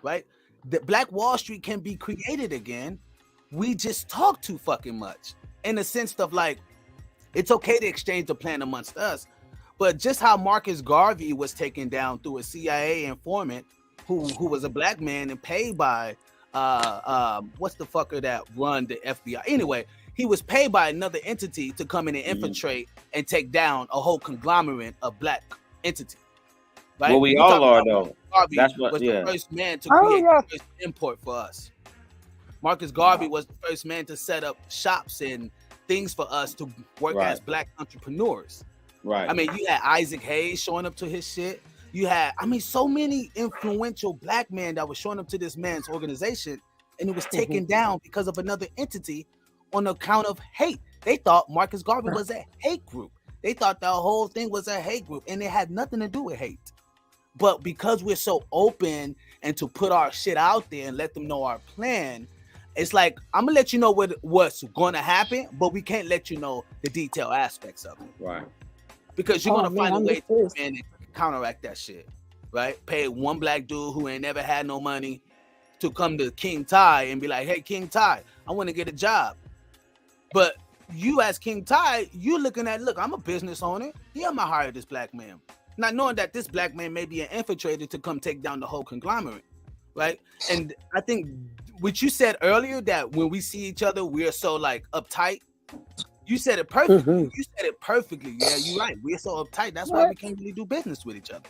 right? The Black Wall Street can be created again. We just talk too fucking much in the sense of like, it's okay to exchange the plan amongst us. But just how Marcus Garvey was taken down through a CIA informant who was a black man and paid by what's the fucker that run the FBI? Anyway, he was paid by another entity to come in and infiltrate and take down a whole conglomerate of black entity. Right? Well, we all are though. Garvey was the first man to create the first import for us. Marcus Garvey was the first man to set up shops and things for us to work as black entrepreneurs. Right. I mean, you had Isaac Hayes showing up to his shit. You had, so many influential black men that were showing up to this man's organization, and it was taken down because of another entity on account of hate. They thought Marcus Garvey was a hate group. They thought the whole thing was a hate group, and it had nothing to do with hate. But because we're so open and to put our shit out there and let them know our plan, it's like, I'm gonna let you know what's going to happen, but we can't let you know the detailed aspects of it. Right. Because you're gonna find a way to counteract that shit, right? Pay one black dude who ain't never had no money to come to King Ty and be like, hey, King Ty, I want to get a job. But you as King Ty, you're looking at, look, I'm a business owner. Yeah, I'm gonna hire this black man. Not knowing that this black man may be an infiltrator to come take down the whole conglomerate, right? And I think what you said earlier, that when we see each other, we're so like uptight. You said it perfectly. You said it perfectly. Yeah, you're right. We're so uptight. That's why we can't really do business with each other.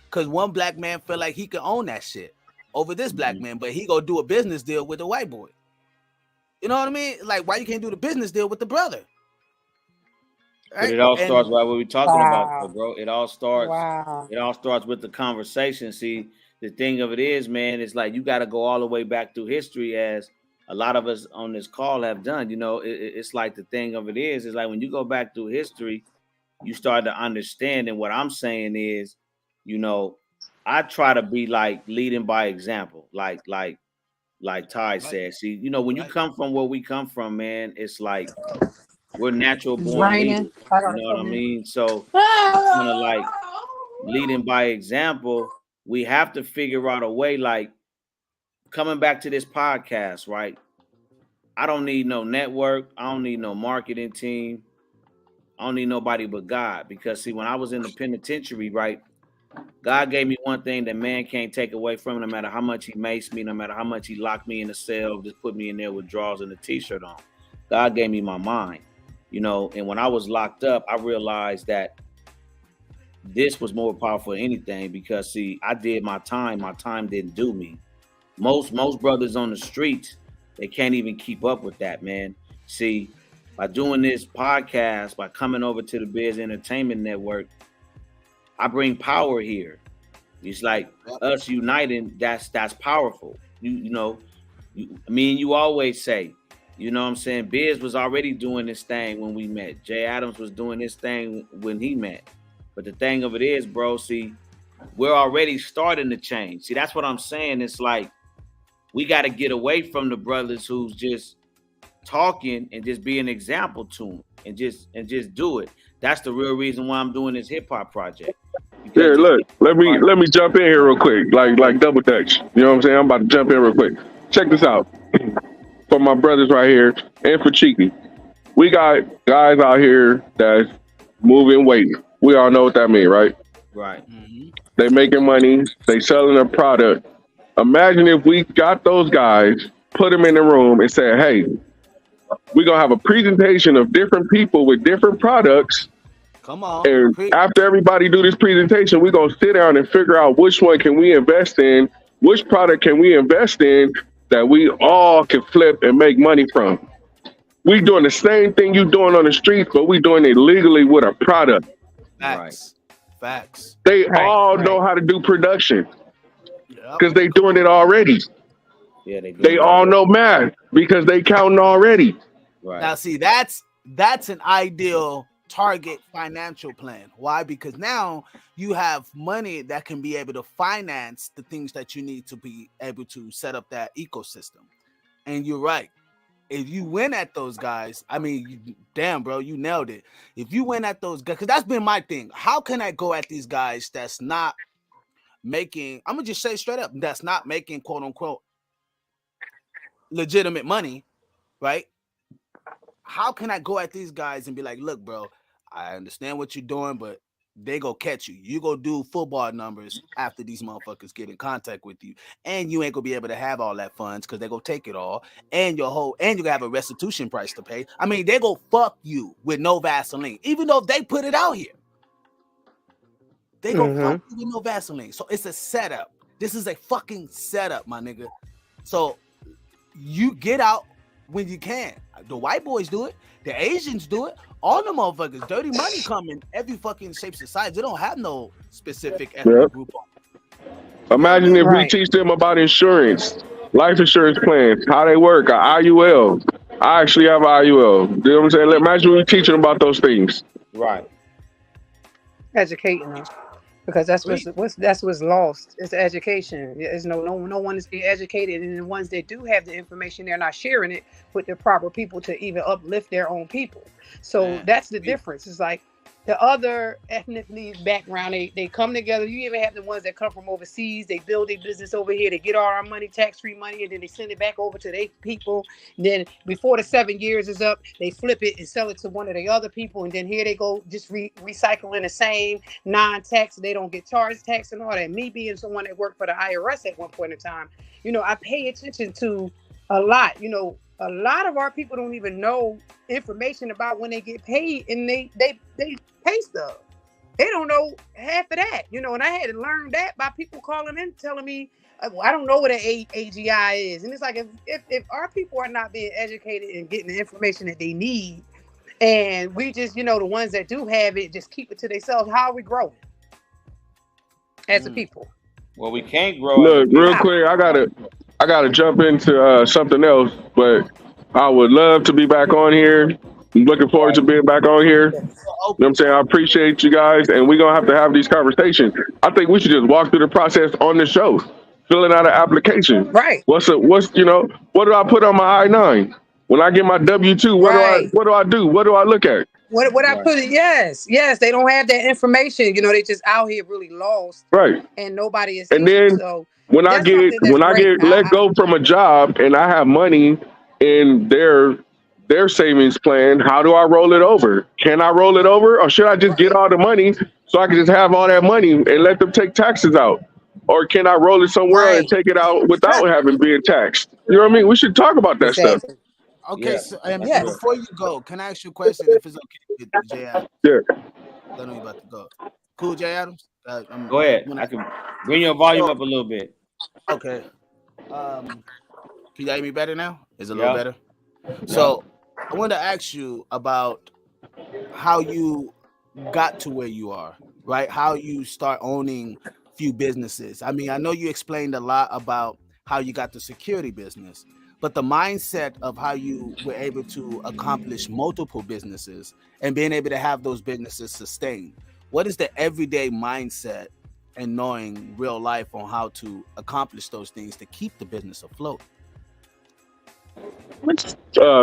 Because one black man feel like he can own that shit over this black man, but he go do a business deal with the white boy. You know what I mean? Like, why you can't do the business deal with the brother? Right? But it all starts by what we're talking about, bro. It all starts. It all starts with the conversation. See, the thing of it is, man, it's like you got to go all the way back through history, as a lot of us on this call have done. You know, it's like the thing of it is like when you go back through history, you start to understand. And what I'm saying is, you know, I try to be like leading by example, like Ty said. See, you know, when you come from where we come from, man, it's like we're natural born leaders. You know what I mean? So kind of like leading by example, we have to figure out a way, like, coming back to this podcast, right? I don't need no network. I don't need no marketing team. I don't need nobody but God. Because see, when I was in the penitentiary, right, God gave me one thing that man can't take away from me, no matter how much he maced me, no matter how much he locked me in a cell, just put me in there with drawers and a t-shirt on. God gave me my mind, you know, and when I was locked up, I realized that this was more powerful than anything because see, I did my time. My time didn't do me. Most brothers on the streets, they can't even keep up with that, man. See, by doing this podcast, by coming over to the Biz Entertainment Network, I bring power here. It's like us uniting. That's powerful. You know, me and you always say, you know what I'm saying? Biz was already doing this thing when we met. Jay Adams was doing this thing when he met. But the thing of it is, bro, see, we're already starting to change. See, that's what I'm saying. It's like we got to get away from the brothers who's just talking and just be an example to them and just do it. That's the real reason why I'm doing this hip hop project. Yeah, look, let me jump in here real quick, like double dutch. You know what I'm saying? I'm about to jump in real quick. Check this out. For my brothers right here and for Cheeky. We got guys out here that's moving weight. We all know what that means, right? Right. They making money, they selling a product. Imagine if we got those guys, put them in the room and said, hey, we're gonna have a presentation of different people with different products. Come on. And after everybody do this presentation, we're gonna sit down and figure out which one can we invest in, which product can we invest in that we all can flip and make money from. We doing the same thing you doing on the streets, but we doing it legally with a product. Facts. They all know how to do production because they doing it already. Yeah, they all know math because they counting already. Right. Now, see, that's an ideal target financial plan. Why? Because now you have money that can be able to finance the things that you need to be able to set up that ecosystem. And you're right. If you win at those guys, I mean, damn, bro, you nailed it. If you win at those guys, because that's been my thing. How can I go at these guys that's not making, I'm going to just say straight up, that's not making, quote unquote, legitimate money, right? How can I go at these guys and be like, look, bro, I understand what you're doing, but they go catch you. You go do football numbers after these motherfuckers get in contact with you, and you ain't gonna be able to have all that funds because they go take it all, and you gotta have a restitution price to pay. I mean, they go fuck you with no Vaseline, even though they put it out here. They go fuck you with no Vaseline. So it's a setup. This is a fucking setup, my nigga. So you get out when you can. The white boys do it. The Asians do it. All the motherfuckers, dirty money coming every fucking shapes and sizes. They don't have no specific ethnic group on. Imagine if we teach them about insurance, life insurance plans, how they work, IUL. I actually have an IUL. You know what I'm saying? Imagine we teaching them about those things. Right. Educating them. Because that's what's lost. It's education. There's no one is being educated, and the ones that do have the information, they're not sharing it with the proper people to even uplift their own people. So that's the difference. It's like the other ethnically background, they come together. You even have the ones that come from overseas. They build their business over here. They get all our money, tax-free money, and then they send it back over to their people. And then before the 7 years is up, they flip it and sell it to one of the other people. And then here they go just recycling the same non-tax. They don't get charged tax and all that. Me being someone that worked for the IRS at one point in time, I pay attention to a lot. A lot of our people don't even know information about when they get paid, and they pay stuff. They don't know half of that, and I had to learn that by people calling in telling me, I don't know what an AGI is. And it's like, if our people are not being educated and getting the information that they need, and we just, the ones that do have it, just keep it to themselves, how are we growing as a people? Well, we can't grow. Look, real quick, I gotta jump into something else, but I would love to be back on here. I'm looking forward to being back on here. You know what I'm saying? I appreciate you guys, and we're gonna have these conversations. I think we should just walk through the process on the show, filling out an application. Right. What do I put on my I-9? When I get my W-2, what do I do? What do I look at? What I put it? Yes, they don't have that information. They just out here really lost. Right. And nobody is. And then so when I get let go from a job and I have money in their savings plan, how do I roll it over? Can I roll it over, or should I just get all the money so I can just have all that money and let them take taxes out? Or can I roll it somewhere and take it out without having being taxed? You know what I mean? We should talk about that stuff. Okay, so before you go, can I ask you a question if it's okay with Jay Adams? Yeah. I know you're about to go. Cool, Jay Adams? Go ahead. I can bring your volume up a little bit. Okay. Can you hear me better now? Is it a little better? So I want to ask you about how you got to where you are, right? How you start owning few businesses. I mean, I know you explained a lot about how you got the security business, but the mindset of how you were able to accomplish multiple businesses and being able to have those businesses sustain. What is the everyday mindset and knowing real life on how to accomplish those things to keep the business afloat?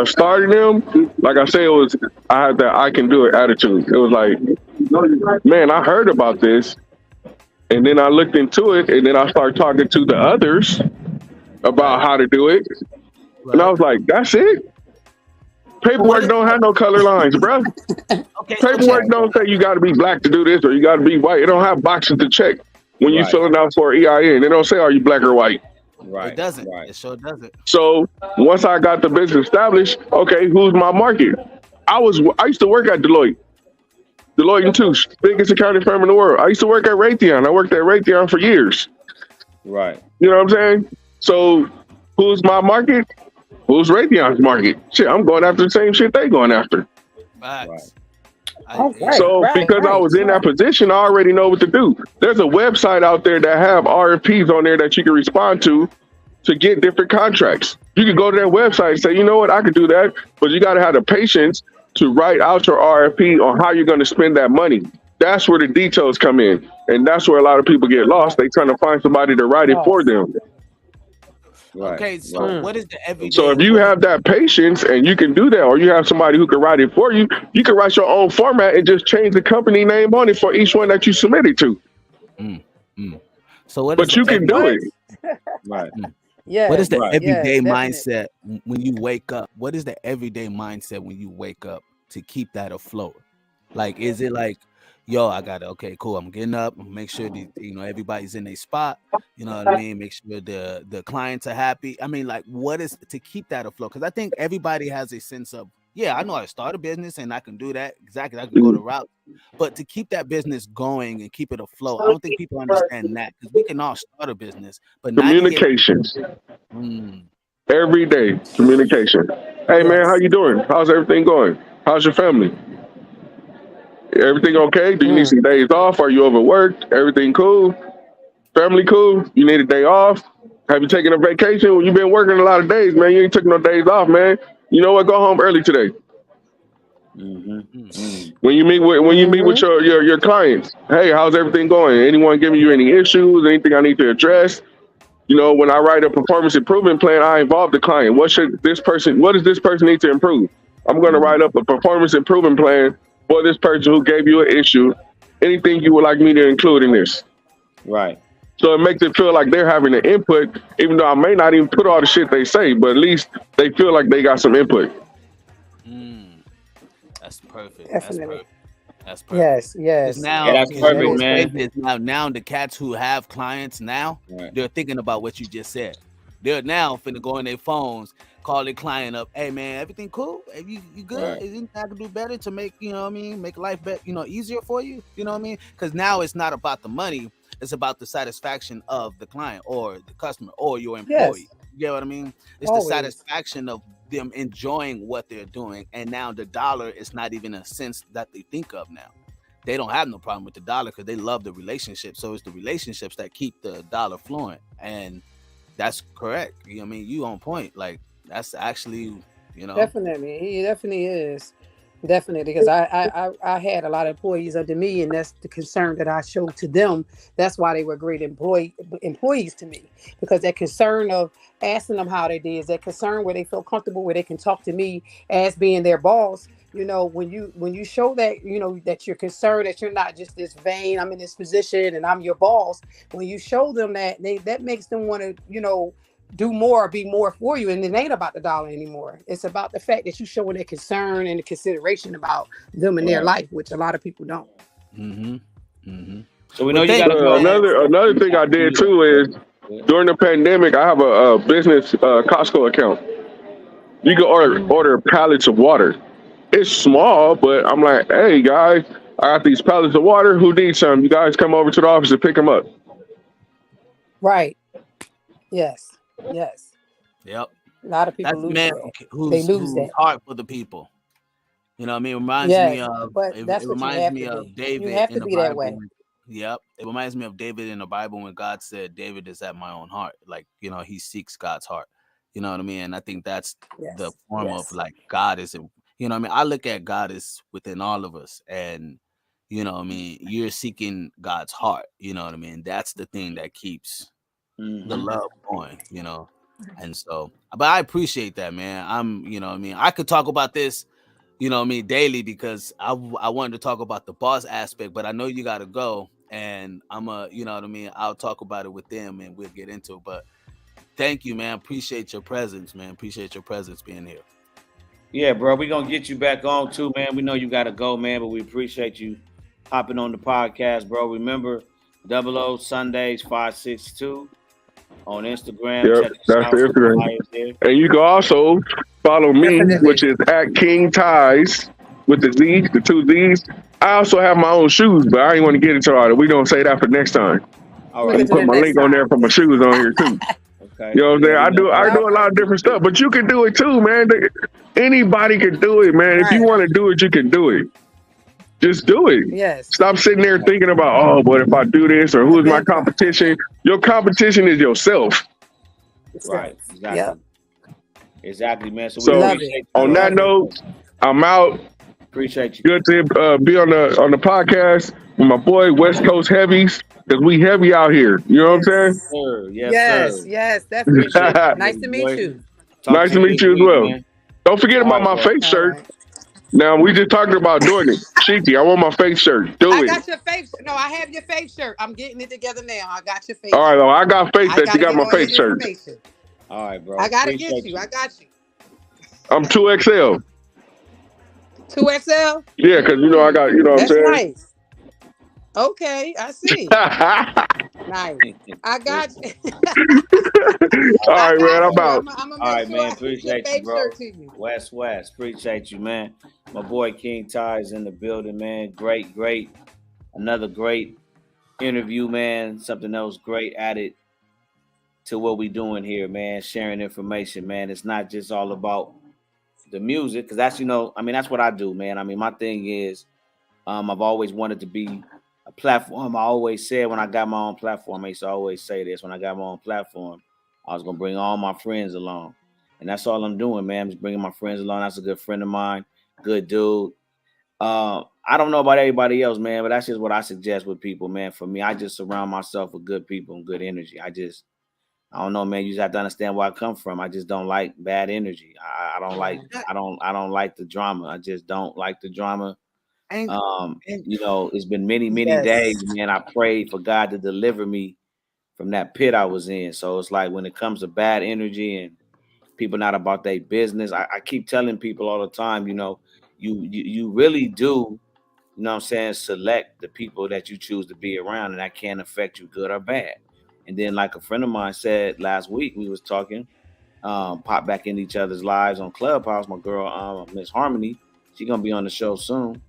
Starting them, like I said, I had that I can do it attitude. It was like, man, I heard about this, and then I looked into it, and then I started talking to the others about how to do it, and I was like, that's it. Paperwork don't have no color lines, bro. Okay, so Paperwork don't say you got to be black to do this or you got to be white. It don't have boxes to check when you Right. filling out for EIN. It don't say are you black or white. Right. it doesn't. Right. It sure doesn't. So once I got the business established, okay, who's my market? I used to work at Deloitte and Touche, biggest accounting firm in the world. I used to work at Raytheon. I worked at Raytheon for years. Right. You know what I'm saying? So who's my market? Who's Raytheon's market? Shit, I'm going after the same shit they going after. Facts. Right. Okay. So because I was in that position, I already know what to do. There's a website out there that have RFPs on there that you can respond to get different contracts. You can go to their website and say, you know what, I could do that, but you got to have the patience to write out your RFP on how you're going to spend that money. That's where the details come in. And that's where a lot of people get lost. They trying to find somebody to write it for them. Right. Okay, so Right. what is the everyday? So if you have that patience and you can do that, or you have somebody who can write it for you, you can write your own format and just change the company name on it for each one that you submit it to. So what? But is you the can do it. Right. Yeah. What is the Right. everyday Yeah, mindset when you wake up? What is the everyday mindset when you wake up to keep that afloat? Like, is it like, yo, I got it. Okay, cool. I'm getting up. Make sure that, everybody's in their spot. You know what I mean? Make sure the clients are happy. I mean, like, what is to keep that afloat? Because I think everybody has a sense of, yeah, I know how to start a business and I can do that. Exactly. I can go the route. But to keep that business going and keep it afloat, I don't think people understand that, because we can all start a business, but 98%. Communication. Mm, Every day, communication. Hey man, how Yes. you doing? How's everything going? How's your family? Everything okay? Do you need some days off? Are you overworked? Everything cool? Family cool? You need a day off? Have you taken a vacation? Well, you've been working a lot of days, man. You ain't took no days off, man. You know what? Go home early today. When you meet with your clients, hey, how's everything going? Anyone giving you any issues? Anything I need to address? When I write a performance improvement plan, I involve the client. What does this person need to improve? I'm going to write up a performance improvement plan for this person who gave you an issue. Anything you would like me to include in this? Right. So it makes it feel like they're having an input, even though I may not even put all the shit they say, but at least they feel like they got some input. That's perfect. Definitely. That's perfect. Yes. Yes. Now, Yeah, that's you know perfect, what's man. crazy is now the cats who have clients now, Right. they're thinking about what you just said. They're now finna go on their phones, call their client up. Hey man, everything cool? Hey, you good? Right. Is anything I can do better to make make life better, easier for you? You know what I mean? Because now it's not about the money; it's about the satisfaction of the client or the customer or your employee. Yes. You get what I mean? It's Always. the satisfaction of them enjoying what they're doing, and now the dollar is not even a sense that they think of now. They don't have no problem with the dollar because they love the relationship. So it's the relationships that keep the dollar flowing, and that's correct. You know what I mean? You on point. Like that's actually, Definitely. He definitely is. Definitely, because I had a lot of employees under me, and that's the concern that I showed to them. That's why they were great employees to me, because that concern of asking them how they did, that concern where they feel comfortable, where they can talk to me as being their boss. When you show that, that you're concerned, that you're not just this vain, I'm in this position and I'm your boss. When you show them that, that makes them want to, do more, be more for you. And it ain't about the dollar anymore. It's about the fact that you showing their concern and the consideration about them and their life, which a lot of people don't. So we know you got another thing I did too is during the pandemic, I have a business Costco account. You can order pallets of water. It's small, but I'm like, hey guys, I got these pallets of water. Who needs some? You guys come over to the office and pick them up. Right. Yes. Yes. Yep. A lot of people That's a lose man that. They who's lose that. heart for the people. You know what I mean? It reminds me Yes, of but it that's what you reminds have me to of be. You David have in to the be that Bible. way. Yep. It reminds me of David in the Bible when God said, David is at my own heart. Like, he seeks God's heart. You know what I mean? And I think that's the Yes, form of yes. like God is, you know what I mean? I look at God as within all of us. And, you know what I mean? You're seeking God's heart. You know what I mean? That's the thing that keeps the love going, And so, but I appreciate that, man. You know what I mean? I could talk about this, daily because I wanted to talk about the boss aspect, but I know you got to go, and you know what I mean? I'll talk about it with them and we'll get into it. But thank you, man. Appreciate your presence, man. Appreciate your presence being here. Yeah, bro. We're gonna get you back on too, man. We know you gotta go, man, but we appreciate you hopping on the podcast, bro. Remember 00 Sundays 562 on Instagram. Yep, Check us that's the out. Instagram. Flyers there. And you can also follow me, Definitely. which is at King Ties with the Z, the two Z's. I also have my own shoes, but I ain't want to get into all that. We gonna say that for next time. All We I right, can can do put that bro. my next link on there time. for my shoes on here too. Okay. You know what I'm Yeah, saying? we know. I Yep. do a lot of different stuff, but you can do it too, man. Anybody can do it, man. If you Right. want to do it, you can do it. Just do it. Yes. Stop sitting there thinking about, oh, but if I do this or who's my Prevent from. competition? Your competition is yourself. Right. Exactly. Yep. Exactly, man. So we So Love it. appreciate I you, on bro. that love it. note, I'm out. Appreciate you. Good to be on the podcast with my boy Westcoast Heavies, because we heavy out here. You know what I'm Yes. Sir. Yes, Yes. sir. Yes. Appreciate Definitely. saying? you, Nice little to meet boy. you. Talk Nice to to you meet this you as week, well. man. Don't forget All about right, my bro. face All shirt. right. Now we just talking about doing it. Cheeky, I want my face shirt. Do I it. got your face. No, I have your face shirt. I'm getting it together now. I got your All face right, shirt. well, I got faith I that you gotta got get my all face your shirt. information. All right, bro. I gotta get Appreciate you. I you. got you. I'm 2XL. 2XL. Yeah, because I got, you know what I'm That's saying? nice. Okay, I see. Nice. I got you. All All right, I right, man, got I'm you. out. I'm gonna All make right, sure man. I get your Appreciate you, face bro. shirt to you. West. Appreciate you, man. My boy King Ty is in the building, man. Great. Another great interview, man. Something else great added to what we doing here, man. Sharing information, man. It's not just all about the music, because that's, that's what I do, man. I mean, my thing is, I've always wanted to be a platform. I always said when I got my own platform, I used to always say this, when I got my own platform, I was gonna bring all my friends along. And that's all I'm doing, man. I'm just bringing my friends along. That's a good friend of mine, good dude. I don't know about everybody else, man, but that's just what I suggest with people, man. For me, I just surround myself with good people and good energy. I don't know, man. You just have to understand where I come from. I just don't like bad energy. I don't like I don't like the drama. I just don't like the drama. And, and It's been many days, Yes. man. I prayed for God to deliver me from that pit I was in. So it's like when it comes to bad energy and people not about their business, I keep telling people all the time, you really do, what I'm saying, select the people that you choose to be around, and that can affect you good or bad. And then, like a friend of mine said last week, we was talking, pop back in each other's lives on Clubhouse. My girl, Miss Harmony, she gonna be on the show soon.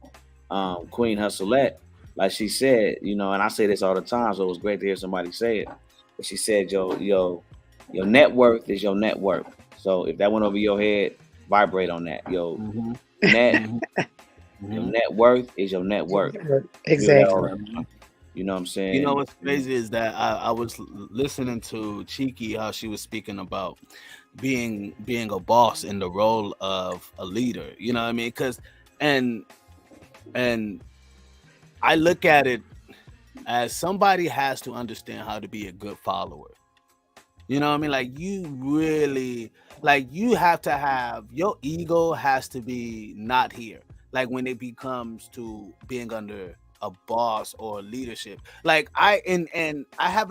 Queen Hustlette, like she said, and I say this all the time, so it was great to hear somebody say it. But she said, your net worth is your net worth. So if that went over your head, vibrate on that. Net, your net worth is your net worth. Feel that all Exactly. the time. You know what I'm saying? You know what's crazy is that I was listening to Cheeky, how she was speaking about being a boss in the role of a leader. You know what I mean? And I look at it as somebody has to understand how to be a good follower. You know what I mean? Like you really, like you have to have, your ego has to be not here. Like when it becomes to being under a boss or leadership. Like I have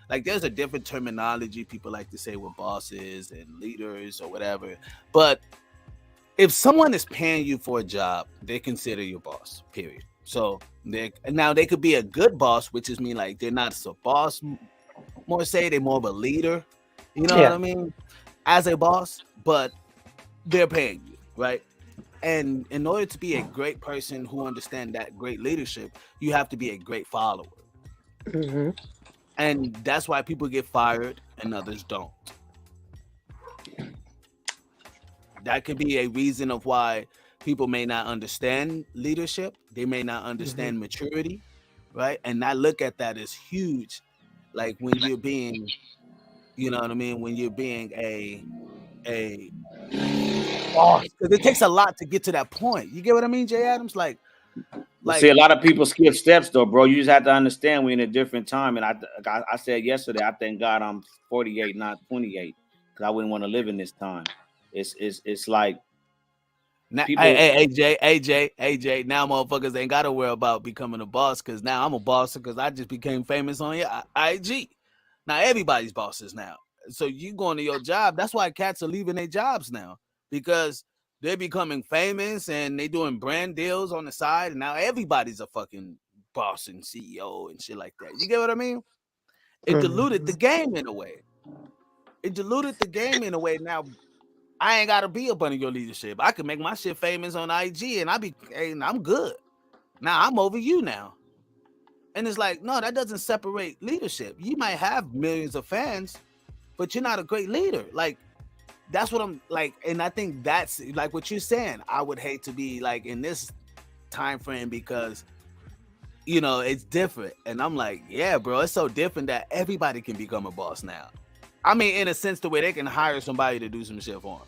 like there's a different terminology people like to say with bosses and leaders or whatever. But if someone is paying you for a job, they consider you boss, period. So they could be a good boss, which is mean like they're not a boss, more say they're more of a leader, you know what I mean, as a boss, but they're paying you, right? And in order to be a great person who understand that great leadership, you have to be a great follower. Mm-hmm. And that's why people get fired and others don't. that could be a reason of why people may not understand leadership. They may not understand maturity, right? And I look at that as huge. Like when you're being, you know what I mean? When you're being a boss, because it takes a lot to get to that point. You get what I mean, Jay Adams? Like, see, a lot of people skip steps though, bro. You just have to understand we're in a different time. And I said yesterday, I thank God I'm 48, not 28, because I wouldn't want to live in this time. It's like now, people. AJ, now motherfuckers ain't gotta worry about becoming a boss, because now I'm a boss because I just became famous on your IG. Now everybody's bosses now. So you going to your job. That's why cats are leaving their jobs now, because they're becoming famous and they doing brand deals on the side, and now everybody's a fucking boss and CEO and shit like that. You get what I mean? It diluted the game in a way. Now I ain't gotta be up under your leadership. I can make my shit famous on IG and I'm good. Now I'm over you now. And it's like, no, that doesn't separate leadership. You might have millions of fans, but you're not a great leader. Like, that's what I'm like. And I think that's like what you're saying. I would hate to be like in this time frame because, you know, it's different. And I'm like, yeah, bro, it's so different that everybody can become a boss now. I mean, in a sense, the way they can hire somebody to do some shit for them.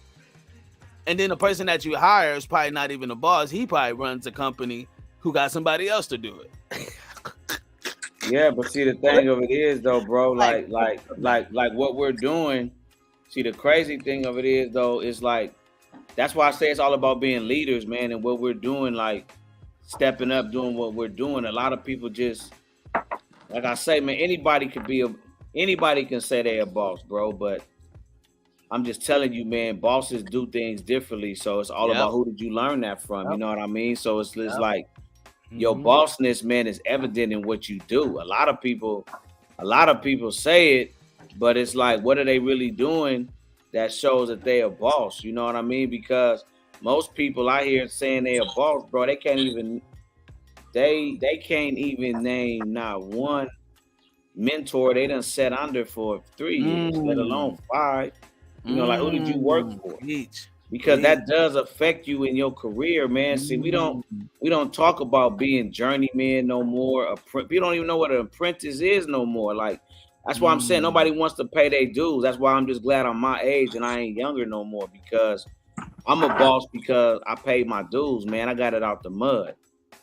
And then the person that you hire is probably not even a boss. He probably runs a company who got somebody else to do it. Yeah, but see, the thing of it is though, bro, like what we're doing. See, the crazy thing of it is though, is like, that's why I say it's all about being leaders, man, and what we're doing, like stepping up, doing what we're doing. A lot of people just, like I say, man, anybody can say they're a boss, bro, but I'm just telling you, man, bosses do things differently. So it's all about who did you learn that from? You know what I mean? So it's like your bossness, man, is evident in what you do. A lot of people say it, but it's like, what are they really doing that shows that they're a boss? You know what I mean? Because most people out here saying they're a boss, bro, they can't even name not one mentor they done set under for 3 years, let alone 5. You know, like, who did you work for? Because that does affect you in your career, man. See, we don't talk about being journeyman no more. We don't even know what an apprentice is no more. Like, that's why I'm saying nobody wants to pay their dues. That's why I'm just glad I'm my age and I ain't younger no more, because I'm a boss because I paid my dues, man. I got it out the mud.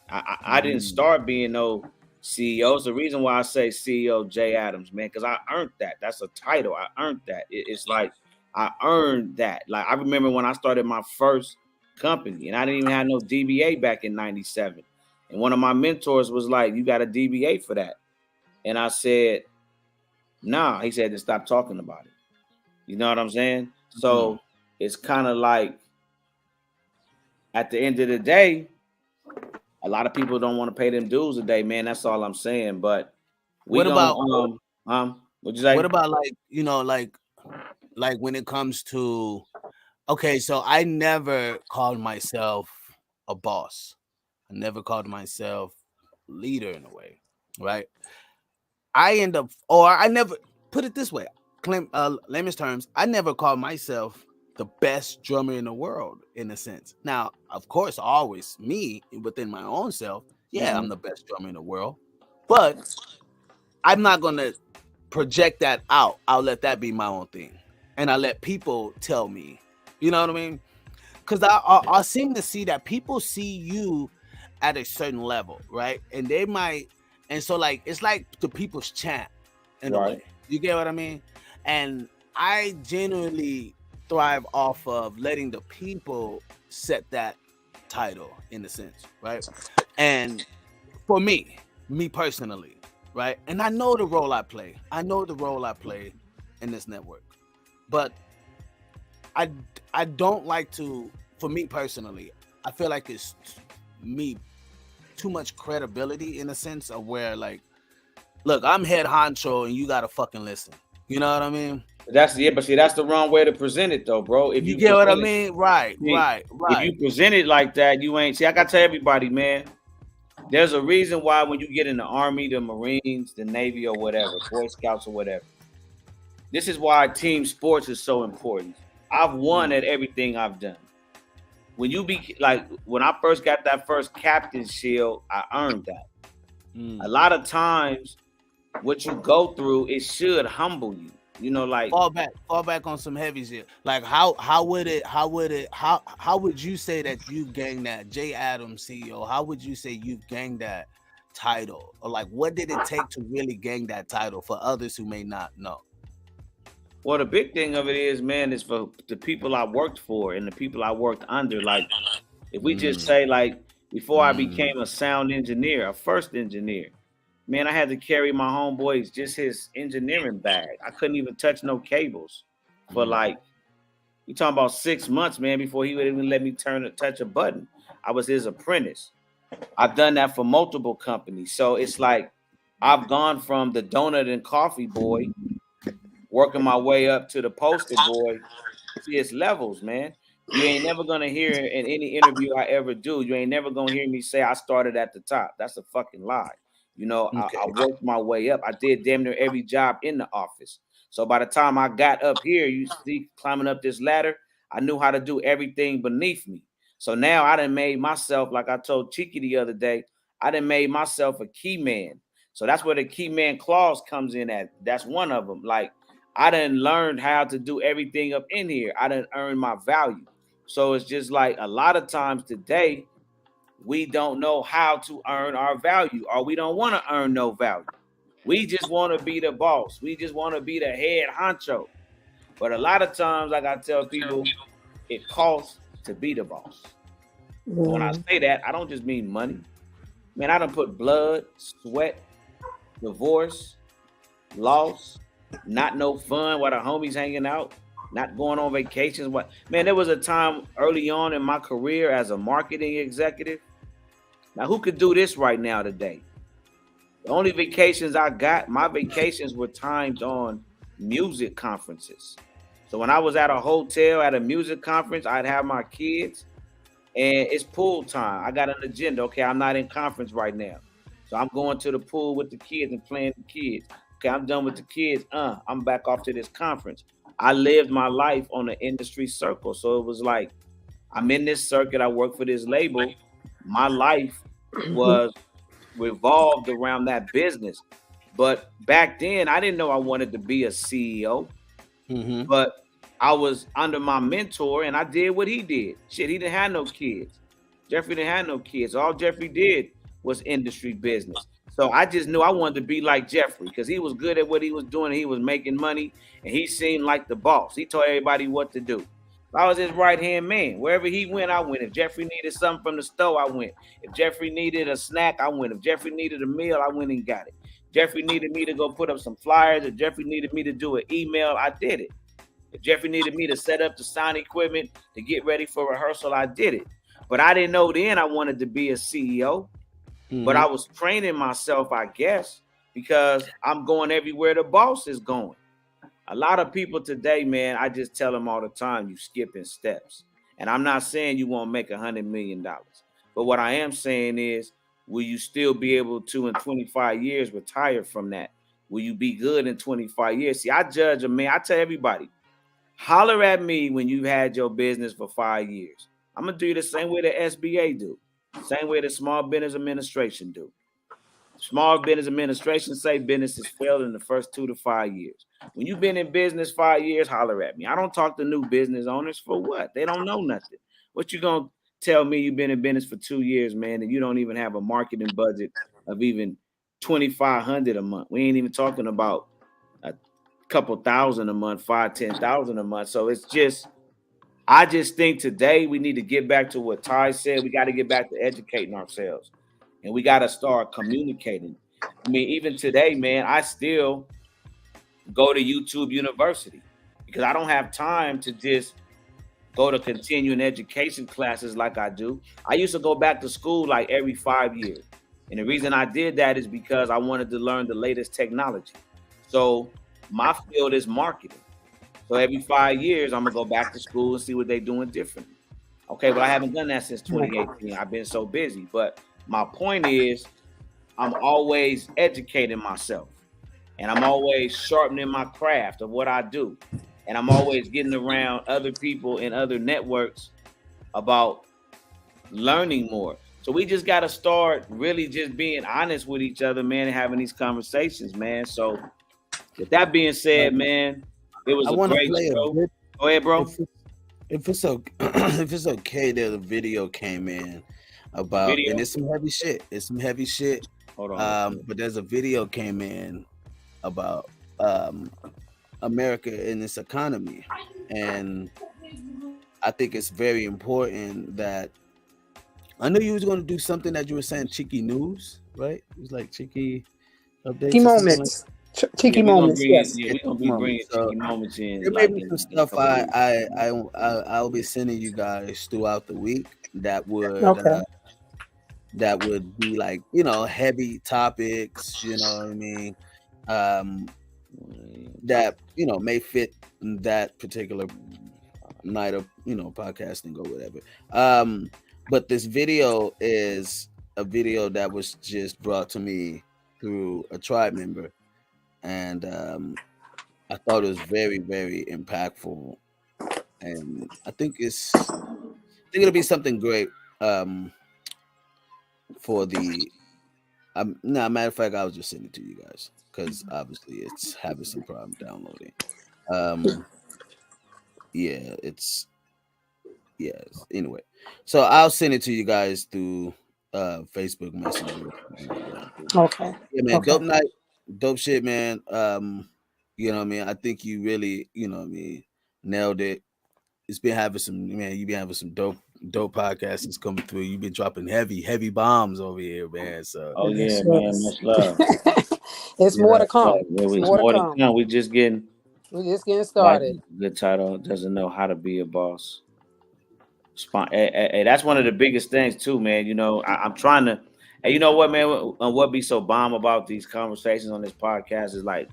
I didn't start being no CEO. It's the reason why I say CEO Jay Adams, man, because I earned that. That's a title. I earned that. It's like I earned that. Like, I remember when I started my first company and I didn't even have no DBA back in 97. And one of my mentors was like, you got a DBA for that. And I said, nah. He said to stop talking about it. You know what I'm saying? So it's kind of like, at the end of the day, a lot of people don't want to pay them dues today, man. That's all I'm saying. But what'd you say? What about, like, you know, like when it comes to, okay, so I never called myself a boss. I never called myself leader in a way, right? I never, put it this way, layman's terms, I never called myself the best drummer in the world, in a sense. Now, of course, always me within my own self, I'm the best drummer in the world, but I'm not gonna project that out. I'll let that be my own thing, and I let people tell me. You know what I mean? Because I seem to see that people see you at a certain level, right? And they might, and so, like, it's like the people's champ in a way. You get what I mean? And I genuinely thrive off of letting the people set that title, in a sense, right? And for me personally, right? And I know the role I play. I know the role I play in this network. But I don't like to, for me personally, I feel like it's me too much credibility, in a sense of where, like, look, I'm head honcho and you gotta fucking listen. You know what I mean? But see, that's the wrong way to present it, though, bro. If you get what I mean, right. If you present it like that, you ain't. See, I gotta tell everybody, man. There's a reason why when you get in the Army, the Marines, the Navy, or whatever, Boy Scouts or whatever. This is why team sports is so important. I've won at everything I've done. when you be like when I first got that first captain shield, I earned that. A lot of times, what you go through, it should humble you. You know, like fall back on some heavies here. Like how would you say that you gained that J Adams CEO? How would you say you gained that title? Or like what did it take to really gain that title for others who may not know? Well, the big thing of it is, man, is for the people I worked for and the people I worked under. Like, if we just say, like, before I became a sound engineer, a first engineer, man, I had to carry my homeboys just his engineering bag. I couldn't even touch no cables for like, you talking about 6 months, man, before he would even let me touch a button. I was his apprentice. I've done that for multiple companies. So it's like I've gone from the donut and coffee boy, working my way up to the poster boy. See, it's levels, man. You ain't never gonna hear in any interview I ever do. You ain't never gonna hear me say I started at the top. That's a fucking lie. You know, I worked my way up. I did damn near every job in the office. So by the time I got up here, you see, climbing up this ladder, I knew how to do everything beneath me. So now I done made myself, like I told Cheeky the other day, I done made myself a key man. So that's where the key man clause comes in at. That's one of them. Like, I done learned how to do everything up in here. I done earned my value. So it's just like a lot of times today, we don't know how to earn our value, or we don't want to earn no value. We just want to be the boss. We just want to be the head honcho. But a lot of times, like I tell people, it costs to be the boss. When I say that, I don't just mean money. Man, I done put blood, sweat, divorce, loss, not no fun while the homies hanging out, not going on vacations. What, man, there was a time early on in my career as a marketing executive. Now, who could do this right now today? The only vacations I got, my vacations were timed on music conferences. So when I was at a hotel at a music conference, I'd have my kids, and it's pool time. I got an agenda. Okay, I'm not in conference right now. So I'm going to the pool with the kids and playing the kids. Okay, I'm done with the kids. I'm back off to this conference. I lived my life on the industry circle. So it was like, I'm in this circuit. I work for this label. My life was revolved around that business. But back then, I didn't know I wanted to be a CEO. But I was under my mentor, and I did what he did. Shit, he didn't have no kids. Jeffrey didn't have no kids. All Jeffrey did was industry business. So I just knew I wanted to be like Jeffrey because he was good at what he was doing. He was making money, and he seemed like the boss. He told everybody what to do. I was his right-hand man. Wherever he went, I went. If Jeffrey needed something from the store, I went. If Jeffrey needed a snack, I went. If Jeffrey needed a meal, I went and got it. Jeffrey needed me to go put up some flyers. If Jeffrey needed me to do an email, I did it. If Jeffrey needed me to set up the sound equipment to get ready for rehearsal, I did it. But I didn't know then I wanted to be a CEO. But I was training myself, I guess, because I'm going everywhere the boss is going. A lot of people today, man, I just tell them all the time, you skipping steps. And I'm not saying you won't make $100 million. But what I am saying is, will you still be able to, in 25 years, retire from that? Will you be good in 25 years? See, I judge a man. I tell everybody, holler at me when you've had your business for 5 years. I'm going to do you the same way the SBA do. Same way the Small Business Administration do. Small Business Administration say businesses failed in the first 2 to 5 years. When you've been in business 5 years, holler at me. I don't talk to new business owners for what? They don't know nothing. What you gonna tell me you've been in business for 2 years, man, and you don't even have a marketing budget of even $2,500 a month? We ain't even talking about a couple thousand a month, 5,000-10,000 a month. So it's just, I just think today we need to get back to what Ty said. We got to get back to educating ourselves, and we got to start communicating. I mean, even today, man, I still go to YouTube University because I don't have time to just go to continuing education classes like I do. I used to go back to school like every 5 years. And the reason I did that is because I wanted to learn the latest technology. So my field is marketing. So every 5 years, I'm going to go back to school and see what they're doing differently. Okay, but I haven't done that since 2018. I've been so busy. But my point is, I'm always educating myself. And I'm always sharpening my craft of what I do. And I'm always getting around other people in other networks about learning more. So we just got to start really just being honest with each other, man, and having these conversations, man. So with that being said, man, it was I a want to great play a show. bit. Go ahead, bro. If it's okay, if it's okay, that a video came in about, Video. and it's some heavy shit. It's some heavy shit. Hold on. But there's a video came in about America and its economy, and I think it's very important that I know you was going to do something that you were saying cheeky news, right? It was like cheeky updates Cheeky or something like moments. Cheeky we're gonna moments. bring Yes. we're gonna be bringing So cheeky moments in. there may be some stuff I'll be sending you guys throughout the week Okay. that would be like, heavy topics, you know what I mean? That, may fit that particular night of, podcasting or whatever. But this video is a video that was just brought to me through a tribe member, and I thought it was very, very impactful, and I think it'll be something great for the. No, matter of fact, I'll just send it to you guys because obviously it's having some problem downloading. Yeah, Anyway, so I'll send it to you guys through Facebook Messenger. Okay. Yeah, man. Okay. Dope night, dope shit, man. You know what I mean? I think you really, nailed it. It's been having some, man. You've been having some dope podcasts coming through. You've been dropping heavy bombs over here, man. So Oh yeah, man, much love. It's more to come. Yeah, It's it's more to more to come. come. We just getting We're just getting like started. the title doesn't know how to be a boss. Hey, that's one of the biggest things too, man. I'm trying to. And you know what, man? What be so bomb about these conversations on this podcast is like,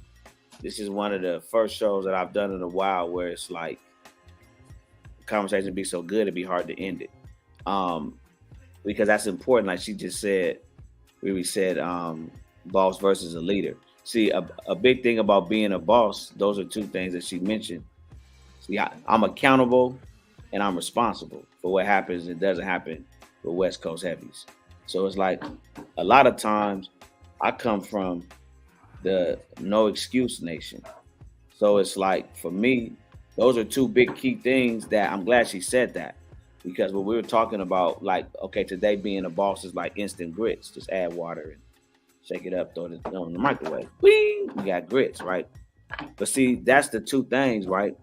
this is one of the first shows that I've done in a while where it's like, the conversation be so good it'd be hard to end it, because that's important. Like she just said, we said, boss versus a leader. See, a big thing about being a boss, those are two things that she mentioned. See, I'm accountable and I'm responsible for what happens and doesn't happen with Westcoast Heavies. So it's like a lot of times I come from the no excuse nation. So it's like for me, those are two big key things that I'm glad she said that, because what we were talking about, like, okay, today being a boss is like instant grits. Just add water and shake it up, throw it in the microwave. Whee! We got grits, right? But see, that's the two things, right?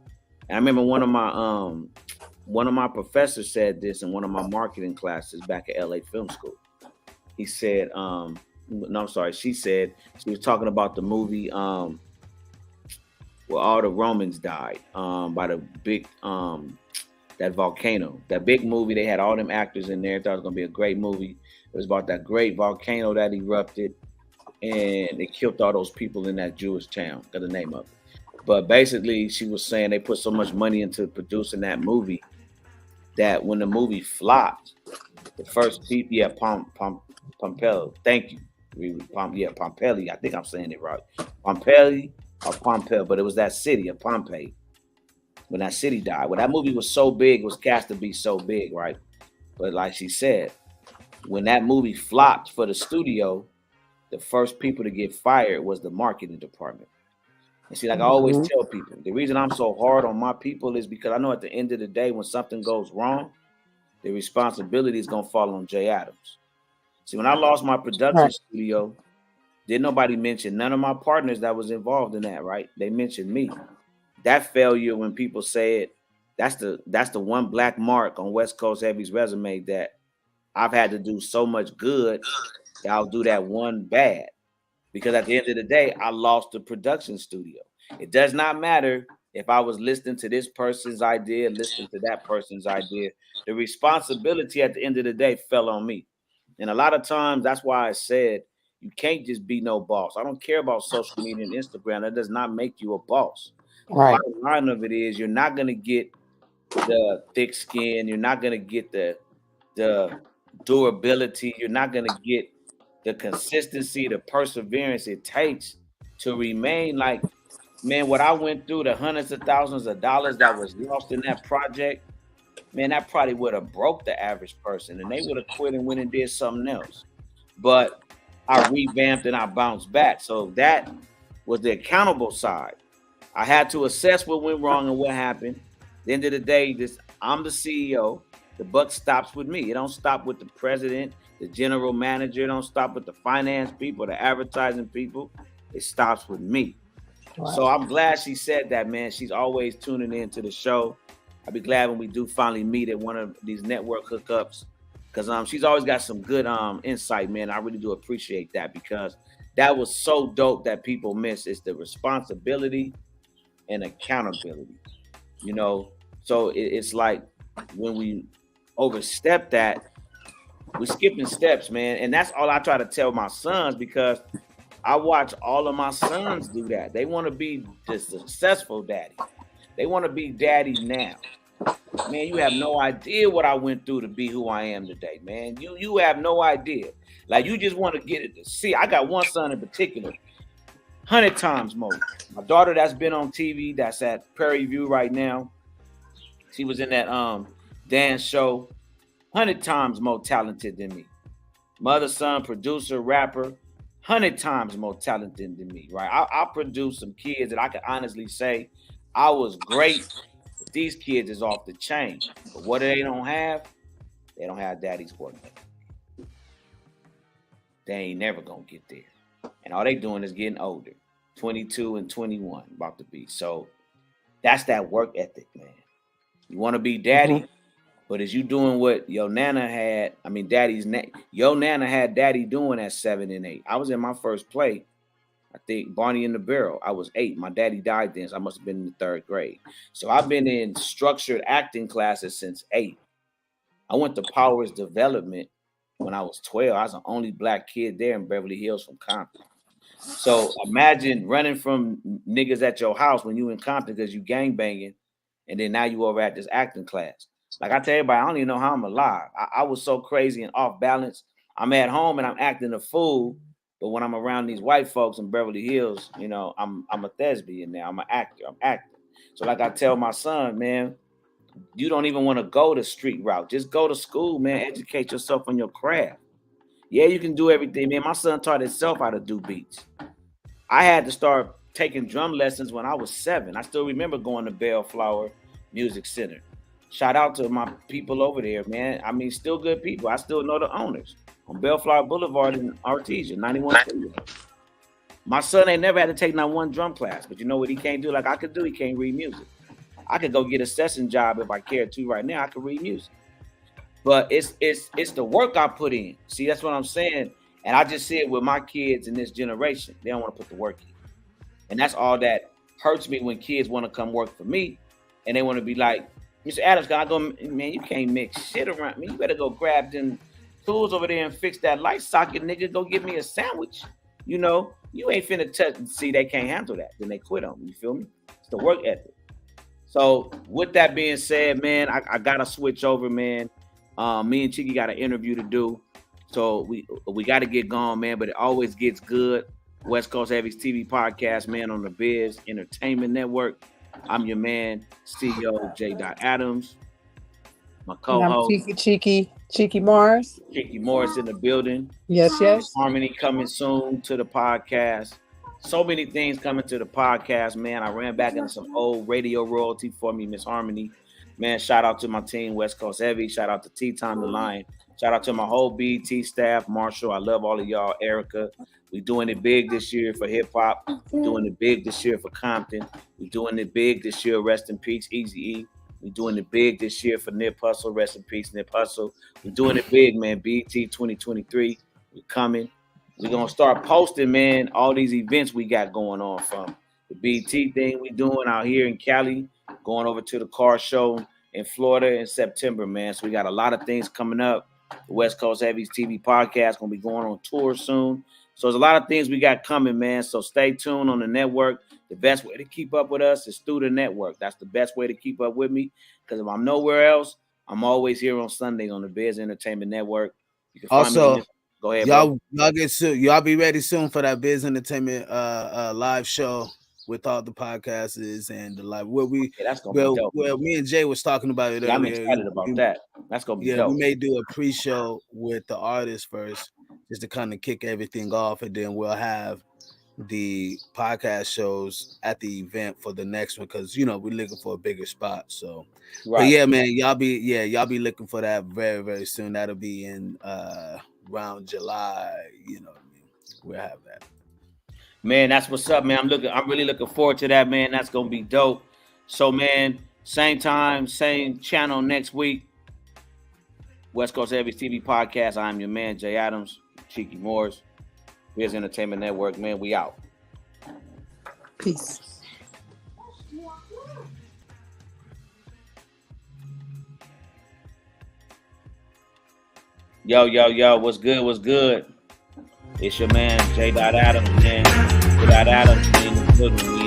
And I remember one of my professors said this in one of my marketing classes back at LA Film School. He said, no, I'm sorry. She said, she was talking about the movie where all the Romans died by the big, that volcano. That big movie, they had all them actors in there. Thought it was going to be a great movie. It was about that great volcano that erupted and they killed all those people in that Jewish town. Got the name of it. But basically, she was saying they put so much money into producing that movie that when the movie flopped, the first people, Pompeo, thank you. Pompeii, I think I'm saying it right. Pompeii or Pompeo, but it was that city of Pompeii. When that city died, when that movie was so big, it was cast to be so big, right? But like she said, when that movie flopped for the studio, the first people to get fired was the marketing department. And see, like I always tell people, the reason I'm so hard on my people is because I know at the end of the day, when something goes wrong, the responsibility is going to fall on Jay Adams. See, when I lost my production studio, didn't nobody mention none of my partners that was involved in that, right? They mentioned me. That failure, when people say it, that's the one black mark on Westcoast Heavy's resume, that I've had to do so much good that I'll do that one bad. Because at the end of the day, I lost the production studio. It does not matter if I was listening to this person's idea, listening to that person's idea. The responsibility at the end of the day fell on me. And a lot of times, that's why I said, you can't just be no boss. I don't care about social media and Instagram. That does not make you a boss. Right. The bottom line of it is, you're not going to get the thick skin. You're not going to get the durability. You're not going to get the consistency, the perseverance it takes to remain. Like, man, what I went through, the hundreds of thousands of dollars that was lost in that project, man, that probably would have broke the average person, and they would have quit and went and did something else. But I revamped and I bounced back. So that was the accountable side. I had to assess what went wrong and what happened. At the end of the day, I'm the CEO. The buck stops with me. It don't stop with the president, the general manager. It don't stop with the finance people, the advertising people. It stops with me. Right. So I'm glad she said that, man. She's always tuning in to the show. I'll be glad when we do finally meet at one of these network hookups, because she's always got some good insight, man. I really do appreciate that, because that was so dope that people miss. It's the responsibility and accountability, you know. So it's like when we overstep that, we're skipping steps, man. And that's all I try to tell my sons, because I watch all of my sons do that. They want to be the successful daddy. They want to be daddy now. Man, you have no idea what I went through to be who I am today, man. You have no idea. Like, you just want to get it to see. I got one son in particular, 100 times more. My daughter that's been on TV, that's at Prairie View right now. She was in that dance show, 100 times more talented than me. Mother, son, producer, rapper, 100 times more talented than me, right? I produced some kids that I can honestly say I was great. But these kids is off the chain. But what they don't have? They don't have daddy's work. They ain't never gonna get there. And all they doing is getting older. 22 and 21 about to be. So that's that work ethic, man. You want to be daddy, but is you doing what your nana had? I mean, your nana had daddy doing at 7 and 8. I was in my first play, I think, Barney in the Barrel. I was 8. My daddy died then, so I must have been in the 3rd grade. So I've been in structured acting classes since 8. I went to Powers Development when I was 12. I was the only black kid there in Beverly Hills from Compton. So imagine running from niggas at your house when you in Compton because you gangbanging, and then now you over at this acting class. Like I tell everybody, I don't even know how I'm alive. I was so crazy and off balance. I'm at home and I'm acting a fool, but when I'm around these white folks in Beverly Hills, you know, I'm a thespian now. I'm an actor. I'm acting. So like I tell my son, man, you don't even want to go the street route. Just go to school, man. Educate yourself on your craft. Yeah, you can do everything, man. My son taught himself how to do beats. I had to start taking drum lessons when I was 7. I still remember going to Bellflower Music Center. Shout out to my people over there, man. I mean, still good people. I still know the owners on Bellflower Boulevard in Artesia, 91. My son ain't never had to take not one drum class, but you know what he can't do like I could do? He can't read music. I could go get a session job if I cared to right now. I could read music. But it's the work I put in. See, that's what I'm saying. And I just see it with my kids in this generation. They don't want to put the work in. And that's all that hurts me when kids want to come work for me and they want to be like, Mr. Adams, can I go? Man, you can't mix shit around me. You better go grab them tools over there and fix that light socket, nigga. Go get me a sandwich. You know, you ain't finna touch and see they can't handle that. Then they quit on me. You feel me? It's the work ethic. So with that being said, man, I gotta switch over, man. Me and Cheeky got an interview to do. So we got to get going, man, but it always gets good. Westcoast Heavies TV podcast, man, on the Biz Entertainment Network. I'm your man, CEO J. Adams. My co-host, Cheeky Morris. Cheeky Morris in the building. Yes. Harmony coming soon to the podcast. So many things coming to the podcast, man. I ran back into some old radio royalty for me, Miss Harmony. Man, shout out to my team, Westcoast Heavy. Shout out to T-Time the Lion. Shout out to my whole BT staff, Marshall. I love all of y'all. Erica. We doing it big this year for hip hop. We're doing it big this year for Compton. We're doing it big this year. Rest in peace, Eazy-E. We're doing it big this year for Nip Hustle. Rest in peace, Nip Hustle. We're doing it big, man. BT 2023. We're coming. We're gonna start posting, man, all these events we got going on, from the BT thing we doing out here in Cali, going over to the car show in Florida in September, man. So we got a lot of things coming up. The Westcoast Heavies TV podcast gonna be going on tour soon. So there's a lot of things we got coming, man. So stay tuned on the network. The best way to keep up with us is through the network. That's the best way to keep up with me, because if I'm nowhere else, I'm always here on Sundays on the Biz Entertainment Network. You can find me. Go ahead, y'all get soon. Y'all be ready soon for that Biz Entertainment live show with all the podcasts and the live. Where we, Yeah, that's gonna be dope. well, me and Jay was talking about it Yeah, I'm earlier. excited about that. That's gonna be Yeah, dope. we may do a pre-show with the artist first, just to kind of kick everything off, and then we'll have the podcast shows at the event for the next one, because we're looking for a bigger spot. So, Right. But yeah, man, y'all be looking for that very, very soon. That'll be in around July. We'll have that. Man, that's what's up, man. I'm really looking forward to that, man. That's gonna be dope. So, man, same time, same channel next week. Westcoast Heavies TV podcast. I'm your man, Jay Adams, Cheeky Morris. Here's Entertainment Network, man. We out. Peace. Yo, what's good? What's good? It's your man, J. Adams, man. J. Adams, man.